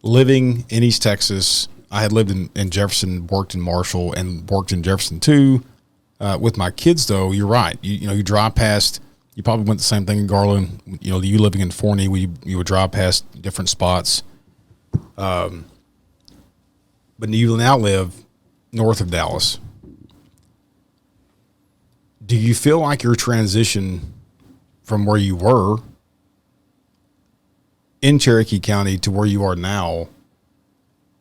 living in East Texas. I had lived in Jefferson, worked in Marshall, and worked in Jefferson too. With my kids, though, you're right. You drive past. You probably went the same thing in Garland. You living in Forney, you would drive past different spots. But you now live north of Dallas. Do you feel like your transition from where you were in Cherokee County to where you are now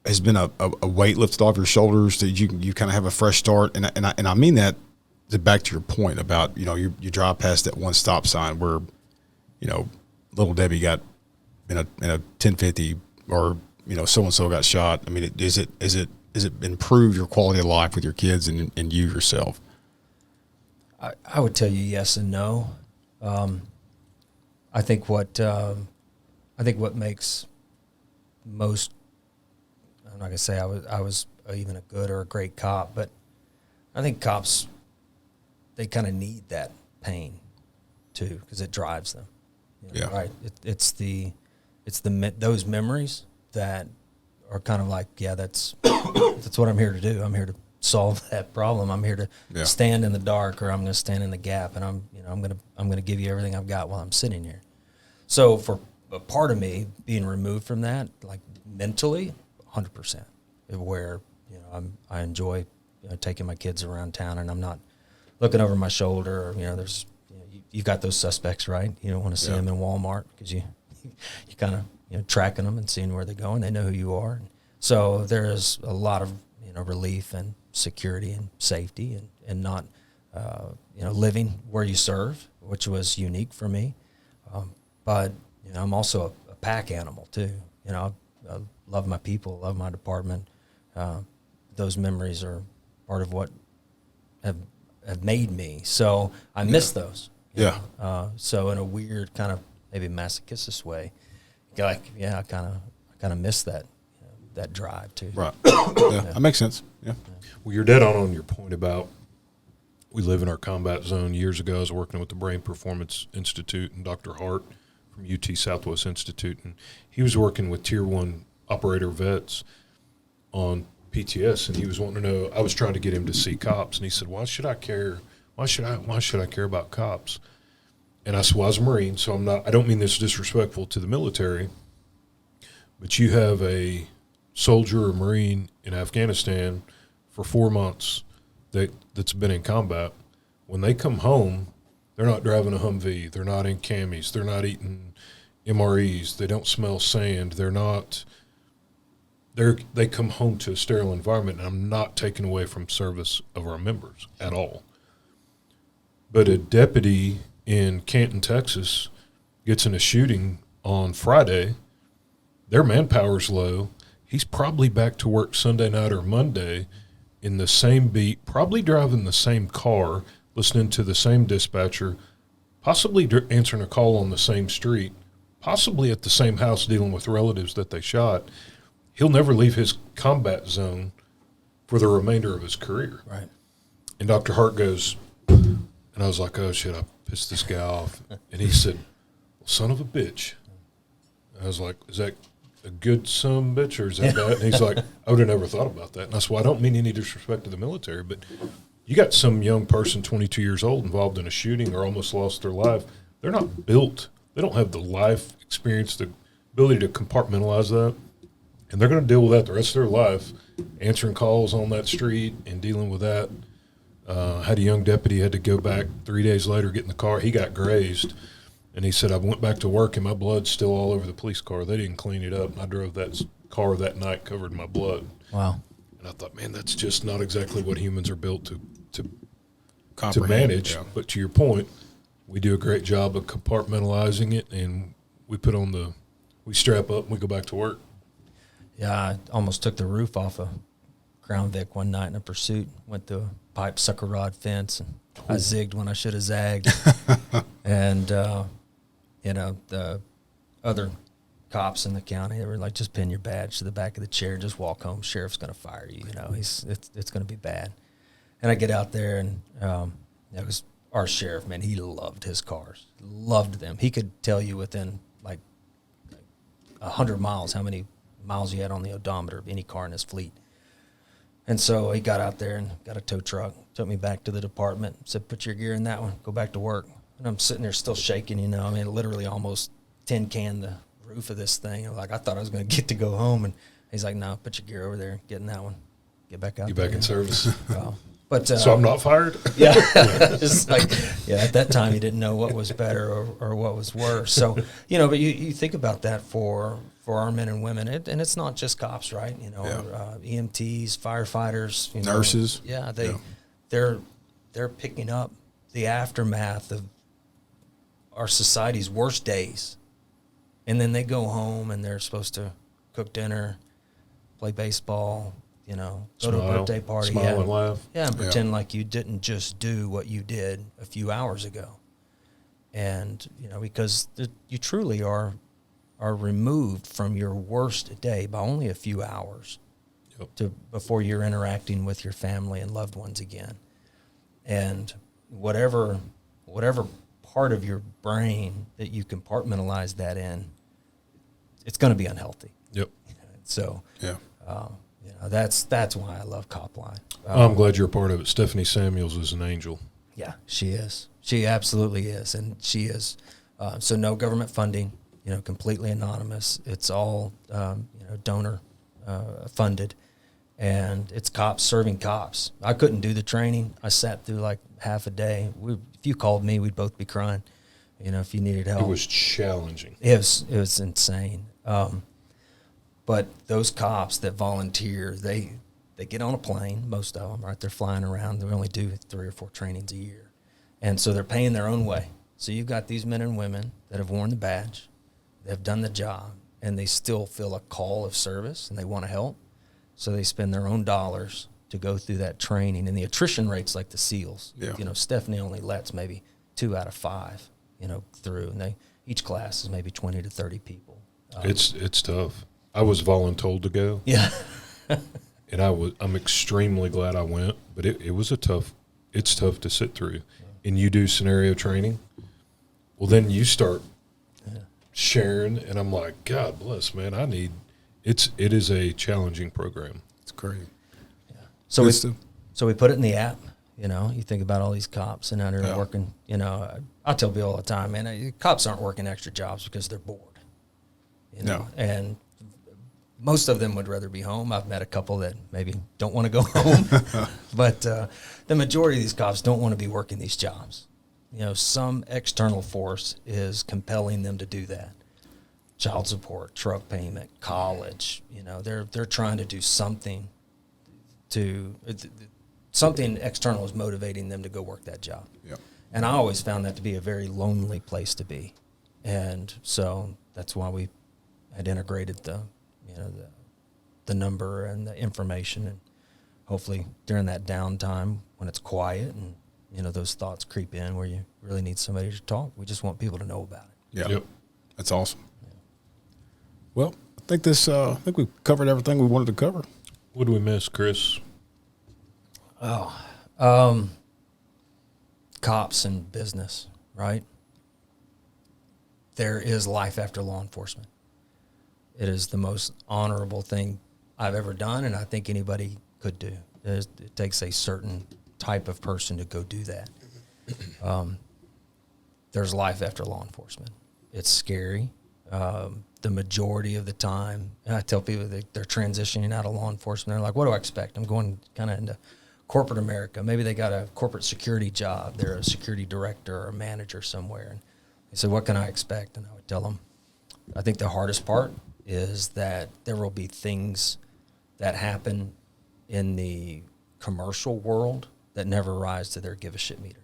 has been a weight lifted off your shoulders, that you kind of have a fresh start? And I mean that back to your point about, you drive past that one stop sign where, little Debbie got in a 1050, or, so-and-so got shot. I mean, is it improved your quality of life with your kids and you yourself? I would tell you yes and no. I think what makes most, I'm not gonna say I was even a good or a great cop, but I think cops, they kind of need that pain too, because it drives them. Yeah. Right. It's those memories that are kind of like, yeah, that's what I'm here to do. I'm here to solve that problem. I'm here to stand in the dark, or I'm going to stand in the gap, and I'm going to give you everything I've got while I'm sitting here. So for a part of me being removed from that, like mentally, 100%, where I enjoy taking my kids around town, and I'm not looking over my shoulder. Or, there's you've got those suspects, right? You don't want to see them in Walmart because you kind of tracking them and seeing where they're going. They know who you are. So there is a lot of relief and security and safety, and not living where you serve, which was unique for me. But I'm also a pack animal too. I love my people, love my department. Those memories are part of what have made me. So I miss those. Yeah. So in a weird kind of maybe masochistic way, like, yeah, I kind of miss that, that drive too. Right. Yeah, that makes sense. Yeah. Well, you're dead on your point about we live in our combat zone. Years ago, I was working with the Brain Performance Institute and Dr. Hart from UT Southwest Institute, and he was working with Tier 1 operator vets on PTS, and he was wanting to know, I was trying to get him to see cops, and he said, why should I care about cops? And I said, well, I was a Marine, so I don't mean this disrespectful to the military, but you have a soldier or Marine in Afghanistan for 4 months that's been in combat. When they come home, they're not driving a Humvee, they're not in camis, they're not eating MREs, they don't smell sand, they come home to a sterile environment, and I'm not taking away from service of our members at all. But a deputy in Canton, Texas gets in a shooting on Friday, their manpower's low, he's probably back to work Sunday night or Monday in the same beat, probably driving the same car, listening to the same dispatcher, possibly answering a call on the same street, possibly at the same house dealing with relatives that they shot. He'll never leave his combat zone for the remainder of his career. Right. And Dr. Hart goes, and I was like, oh, shit, I pissed this guy off. And he said, well, son of a bitch. And I was like, is that a good son of a bitch, or is that bad? And he's like, I would have never thought about that. And that's why I don't mean any disrespect to the military, but you got some young person, 22 years old, involved in a shooting or almost lost their life. They're not built. They don't have the life experience, the ability to compartmentalize that. And they're going to deal with that the rest of their life, answering calls on that street and dealing with that. Had a young deputy had to go back 3 days later, get in the car. He got grazed, and he said, I went back to work, and my blood's still all over the police car. They didn't clean it up, and I drove that car that night covered in my blood. Wow. And I thought, man, that's just not exactly what humans are built to Comprehend, manage. Yeah. But to your point, we do a great job of compartmentalizing it, and we strap up and we go back to work. Yeah, I almost took the roof off a Crown Vic one night in a pursuit. Went through a pipe sucker rod fence, and I zigged when I should have zagged. And, the other cops in the county, they were like, just pin your badge to the back of the chair, just walk home. Sheriff's going to fire you. It's going to be bad. And I get out there, and it was our sheriff, man. He loved his cars, loved them. He could tell you within like 100 miles how many miles he had on the odometer of any car in his fleet. And so he got out there and got a tow truck, took me back to the department, said, put your gear in that one, go back to work. And I'm sitting there still shaking, literally almost tin can the roof of this thing. I thought I was going to get to go home. And he's like, no, put your gear over there, get in that one, get back out. You back in service. Wow. But, so I'm not fired? Yeah. It's like, at that time you didn't know what was better or what was worse. So, but you think about that for our men and women, and it's not just cops, right? EMTs, firefighters, nurses. Yeah, they're picking up the aftermath of our society's worst days, and then they go home and they're supposed to cook dinner, play baseball, go to a birthday party, smile and laugh, and pretend like you didn't just do what you did a few hours ago, and because you truly are removed from your worst day by only a few hours before you're interacting with your family and loved ones again. And whatever part of your brain that you compartmentalize that in, it's going to be unhealthy. Yep. So, that's why I love Copline. I'm glad you're a part of it. Stephanie Samuels is an angel. Yeah, she is. She absolutely is. And she is. So no government funding. Completely anonymous. It's all, donor funded, and it's cops serving cops. I couldn't do the training. I sat through like half a day. If you called me, we'd both be crying. If you needed help. It was challenging. It was insane. But those cops that volunteer, they get on a plane. Most of them, right? They're flying around. They only do 3 or 4 trainings a year, and so they're paying their own way. So you've got these men and women that have worn the badge. They've done the job, and they still feel a call of service, and they want to help. So they spend their own dollars to go through that training, and the attrition rate's like the SEALs. Yeah. You know, Stephanie only lets maybe 2 out of 5, you know, through, and each class is maybe 20 to 30 people. It's tough. I was voluntold to go. Yeah. And I'm extremely glad I went, but it was it's tough to sit through. And you do scenario training, well, then you start sharing, and I'm like, God bless, man, it is a challenging program. It's great. So we put it in the app. You know, you think about all these cops and how they're working. You know, I tell people all the time, man, cops aren't working extra jobs because they're bored. You know, and most of them would rather be home. I've met a couple that maybe don't want to go home, but the majority of these cops don't want to be working these jobs. You know, some external force is compelling them to do that. Child support, truck payment, college. You know, they're trying to do something. Something external is motivating them to go work that job. Yeah. And I always found that to be a very lonely place to be. And so that's why we had integrated the number and the information, and hopefully during that downtime when it's quiet and, you know, those thoughts creep in where you really need somebody to talk, we just want people to know about it. Yeah. Yep. That's awesome. Yeah. Well, I think we've covered everything we wanted to cover. What do we miss, Chris? Cops and business, right? There is life after law enforcement. It is the most honorable thing I've ever done, and I think anybody could do. It takes a certain type of person to go do that. There's life after law enforcement. It's scary. The majority of the time, and I tell people they're transitioning out of law enforcement. They're like, what do I expect? I'm going kind of into corporate America. Maybe they got a corporate security job. They're a security director or a manager somewhere. And they said, what can I expect? And I would tell them, I think the hardest part is that there will be things that happen in the commercial world that never rise to their give a shit meter.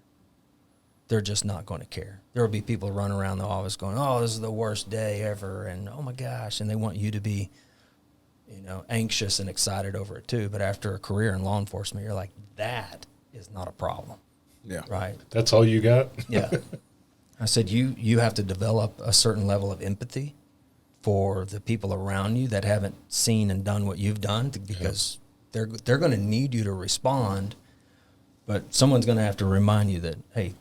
They're just not going to care. There will be people running around the office going, oh, this is the worst day ever, and oh my gosh, and they want you to be, you know, anxious and excited over it too. But after a career in law enforcement, you're like, that is not a problem. Yeah. Right. That's all you got? Yeah. I said, you have to develop a certain level of empathy for the people around you that haven't seen and done what you've done, because they're going to need you to respond, but someone's going to have to remind you that, hey,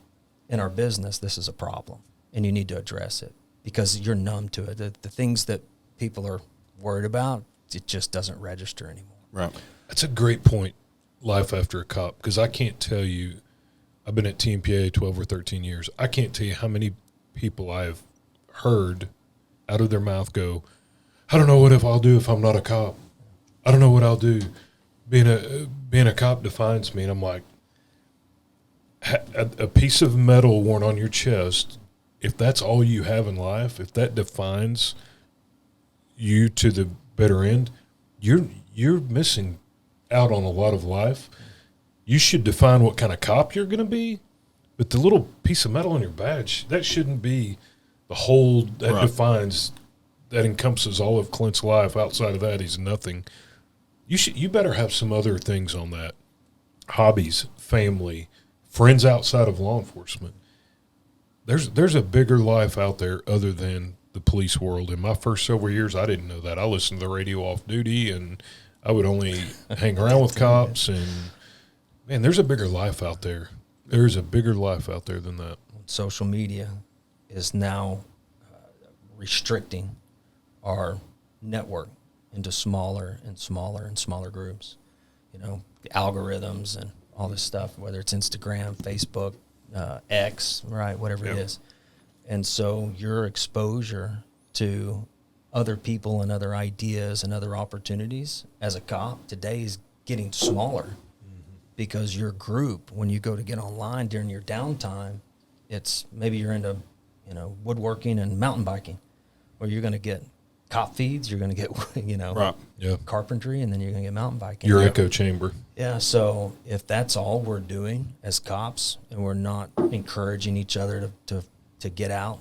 in our business, this is a problem, and you need to address it because you're numb to it. The things that people are worried about, it just doesn't register anymore. Right. That's a great point, life after a cop, because I can't tell you, I've been at Tmpa 12 or 13 years. I can't tell you how many people I've heard out of their mouth go, I don't know what I'll do if I'm not a cop. I don't know what I'll do. Being a cop defines me. And I'm like, a piece of metal worn on your chest, if that's all you have in life, if that defines you to the bitter end, you're missing out on a lot of life. You should define what kind of cop you're going to be, but the little piece of metal on your badge, that shouldn't be the whole that defines, that encompasses all of Clint's life. Outside of that, he's nothing. You better have some other things on that. Hobbies, family, friends outside of law enforcement. There's a bigger life out there other than the police world. In my first several years, I didn't know that. I listened to the radio off duty, and I would only hang around with cops. And, man, there's a bigger life out there. There's a bigger life out there than that. Social media is now restricting our network into smaller and smaller and smaller groups. You know, algorithms and all this stuff, whether it's Instagram, Facebook, X, right, whatever it is. And so your exposure to other people and other ideas and other opportunities as a cop today is getting smaller because your group, when you go to get online during your downtime, it's maybe you're into, you know, woodworking and mountain biking, or you're going to get cop feeds, you're going to get, you know, carpentry, and then you're going to get mountain biking. Your echo chamber. Yeah, so if that's all we're doing as cops and we're not encouraging each other to get out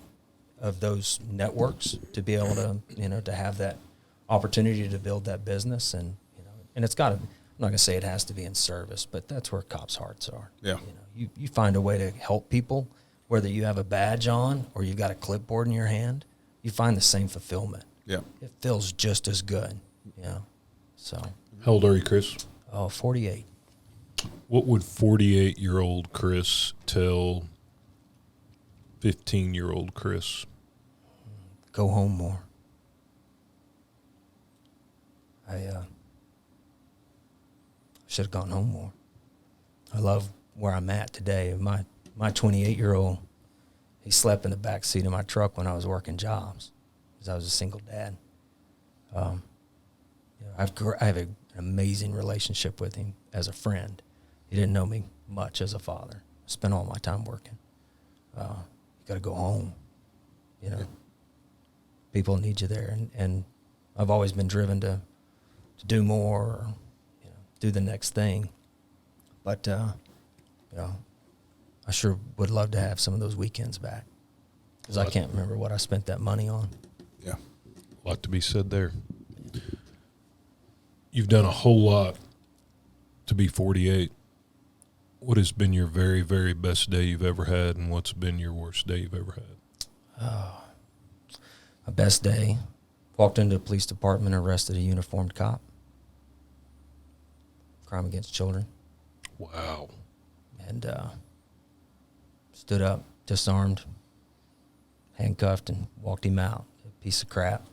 of those networks, to be able to, you know, to have that opportunity to build that business, and, you know, and it's got to, not gonna say it has to be in service, but that's where cops' hearts are. Yeah. You find a way to help people, whether you have a badge on or you've got a clipboard in your hand, you find the same fulfillment. Yeah. It feels just as good, so. How old are you, Chris? 48. What would 48-year-old Chris tell 15-year-old Chris? Go home more. I should have gone home more. I love where I'm at today. My 28-year-old, he slept in the back seat of my truck when I was working jobs because I was a single dad. I have an amazing relationship with him as a friend. He didn't know me much as a father. I spent all my time working. You got to go home. People need you there, and I've always been driven to do more, or, do the next thing. But I sure would love to have some of those weekends back because I can't remember what I spent that money on. Yeah. A lot to be said there. You've done a whole lot to be 48. What has been your very, very best day you've ever had, and what's been your worst day you've ever had? My best day, walked into the police department, arrested a uniformed cop. Crime against children. Wow. And stood up, disarmed, handcuffed, and walked him out. A piece of crap.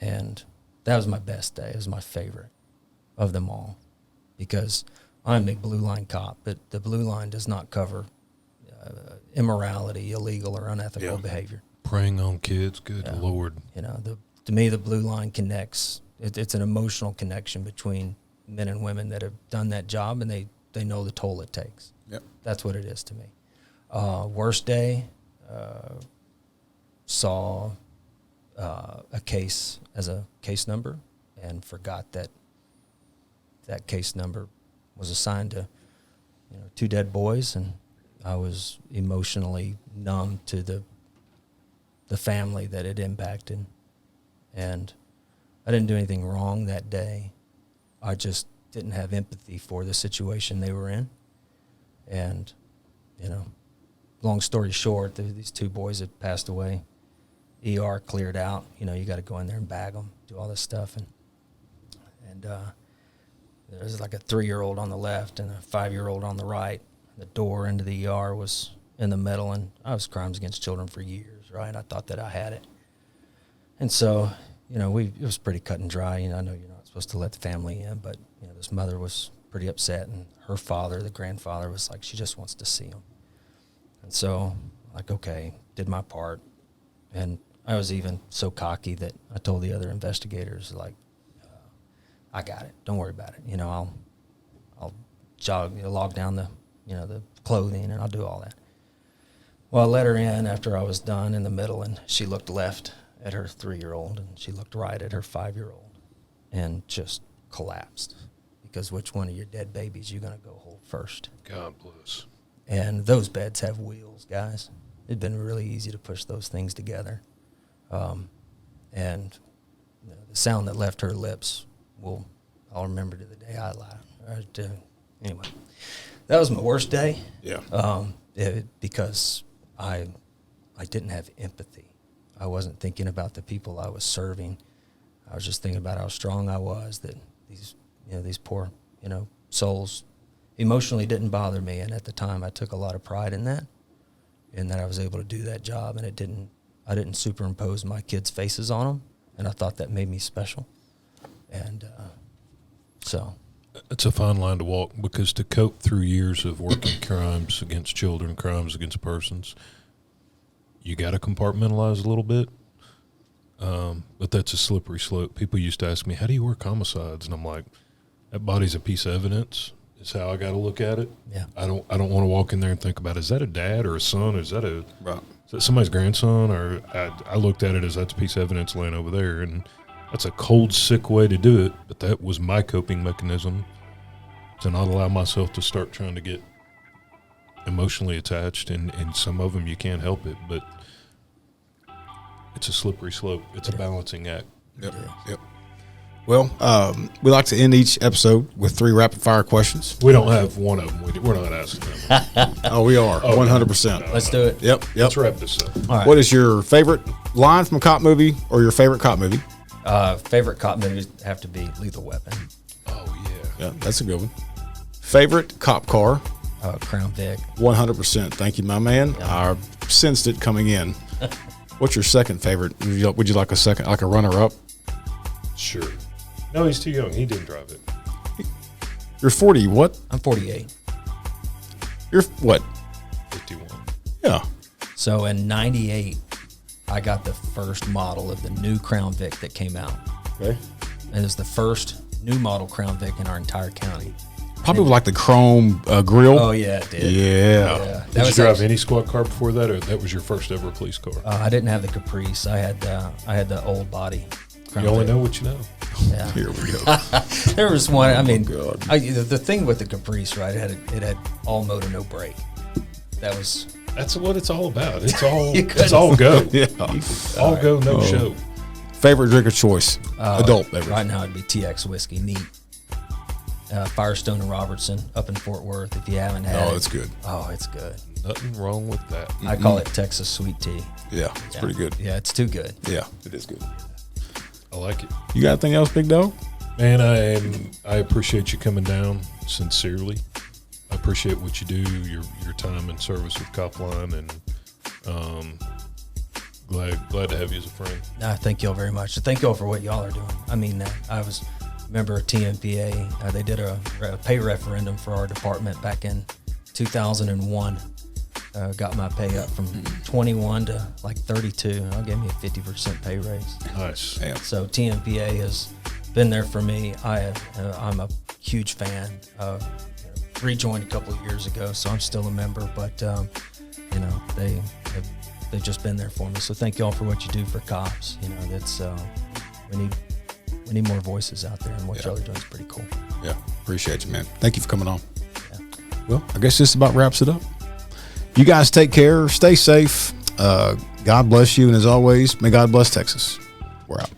And that was my best day. It was my favorite of them all because I'm a blue line cop, but the blue line does not cover immorality, illegal, or unethical behavior. Preying on kids, good Lord. To me, the blue line connects. It's an emotional connection between men and women that have done that job, and they know the toll it takes. Yep. That's what it is to me. Worst day, saw a case as a case number and forgot that case number was assigned to 2 dead boys, and I was emotionally numb to the family that it impacted. And I didn't do anything wrong that day. I just didn't have empathy for the situation they were in. And, long story short, these 2 boys had passed away. ER cleared out. You got to go in there and bag them, do all this stuff. And there was like a 3-year-old on the left and a 5-year-old on the right. The door into the ER was in the middle, and I was crimes against children for years, right? I thought that I had it. And so, it was pretty cut and dry. I know you're not supposed to let the family in, but, this mother was pretty upset, and her father, the grandfather, was like, she just wants to see him. And so, okay, did my part. And I was even so cocky that I told the other investigators, I got it. Don't worry about it. I'll log down the clothing, and I'll do all that. Well, I let her in after I was done in the middle, and she looked left at her 3-year-old, and she looked right at her 5-year-old, and just collapsed. Because which one of your dead babies you going to go hold first? God bless. And those beds have wheels, guys. It'd been really easy to push those things together. And the sound that left her lips, I'll remember to the day I laughed. Anyway, that was my worst day. Yeah. Because I didn't have empathy. I wasn't thinking about the people I was serving. I was just thinking about how strong I was, that these poor, souls emotionally didn't bother me. And at the time, I took a lot of pride in that I was able to do that job, and I didn't superimpose my kids' faces on them, and I thought that made me special. And so. It's a fine line to walk, because to cope through years of working crimes against children, crimes against persons, you got to compartmentalize a little bit. But that's a slippery slope. People used to ask me, how do you work homicides? And I'm like, that body's a piece of evidence. Is how I got to look at it. Yeah. I don't want to walk in there and think about, is that a dad or a son? Or is that is Right. that somebody's grandson? Or I looked at it as that's a piece of evidence laying over there. And that's a cold, sick way to do it. But that was my coping mechanism, to not allow myself to start trying to get emotionally attached. And some of them you can't help it, but it's a slippery slope. It's a balancing act. Yep. Yep. Well, we like to end each episode with 3 rapid fire questions. We don't have one of them. We're not asking them. Oh, we are 100%. No. Let's do it. Yep. Let's wrap this up. All right. What is your favorite line from a cop movie or your favorite cop movie? Favorite cop movies have to be Lethal Weapon. Oh, yeah. Yeah, that's a good one. Favorite cop car? Crown Vic. 100%. Thank you, my man. I sensed it coming in. What's your second favorite? Would you like a runner-up? Sure. No, he's too young. He didn't drive it. You're 40. What? I'm 48. You're what? 51. Yeah. So in '98, I got the first model of the new Crown Vic that came out. Okay. And it was the first new model Crown Vic in our entire county. Probably like the chrome grill. Oh yeah, it did. Yeah. Did you drive any squad car before that, or that was your first ever police car? I didn't have the Caprice. I had the old body. Crown You only Vic. know what you know. Yeah. Here we go. There was one. I mean, God. the thing with the Caprice, right? It had all motor, no brake. That's what it's all about. It's all You it's all go. Yeah. All go, no show. Favorite drink of choice? Adult beverage. Right now, it'd be TX whiskey, neat. Firestone and Robertson up in Fort Worth. If you haven't had Oh, it, it's good. Oh, it's good. Nothing wrong with that. I call it Texas sweet tea. Yeah, it's pretty good. Yeah, it's too good. Yeah, it is good. I like it. You got anything else, big dog? Man, I appreciate you coming down sincerely. I appreciate what you do, your time and service with Copline, and glad to have you as a friend. Thank y'all very much. Thank y'all for what y'all are doing. I mean, I was member of Tmpa. They did a pay referendum for our department back in 2001. Got my pay up from 21 to like 32. I'll give me a 50% pay raise. Nice. Damn. So Tmpa has been there for me. I'm a huge fan. Rejoined a couple of years ago, so I'm still a member. But they've just been there for me. So thank y'all for what you do for cops. You know, that's we need more voices out there, and what y'all are doing is pretty cool. Yeah, appreciate you, man. Thank you for coming on. Yeah. Well, I guess this about wraps it up. You guys take care. Stay safe. God bless you. And as always, may God bless Texas. We're out.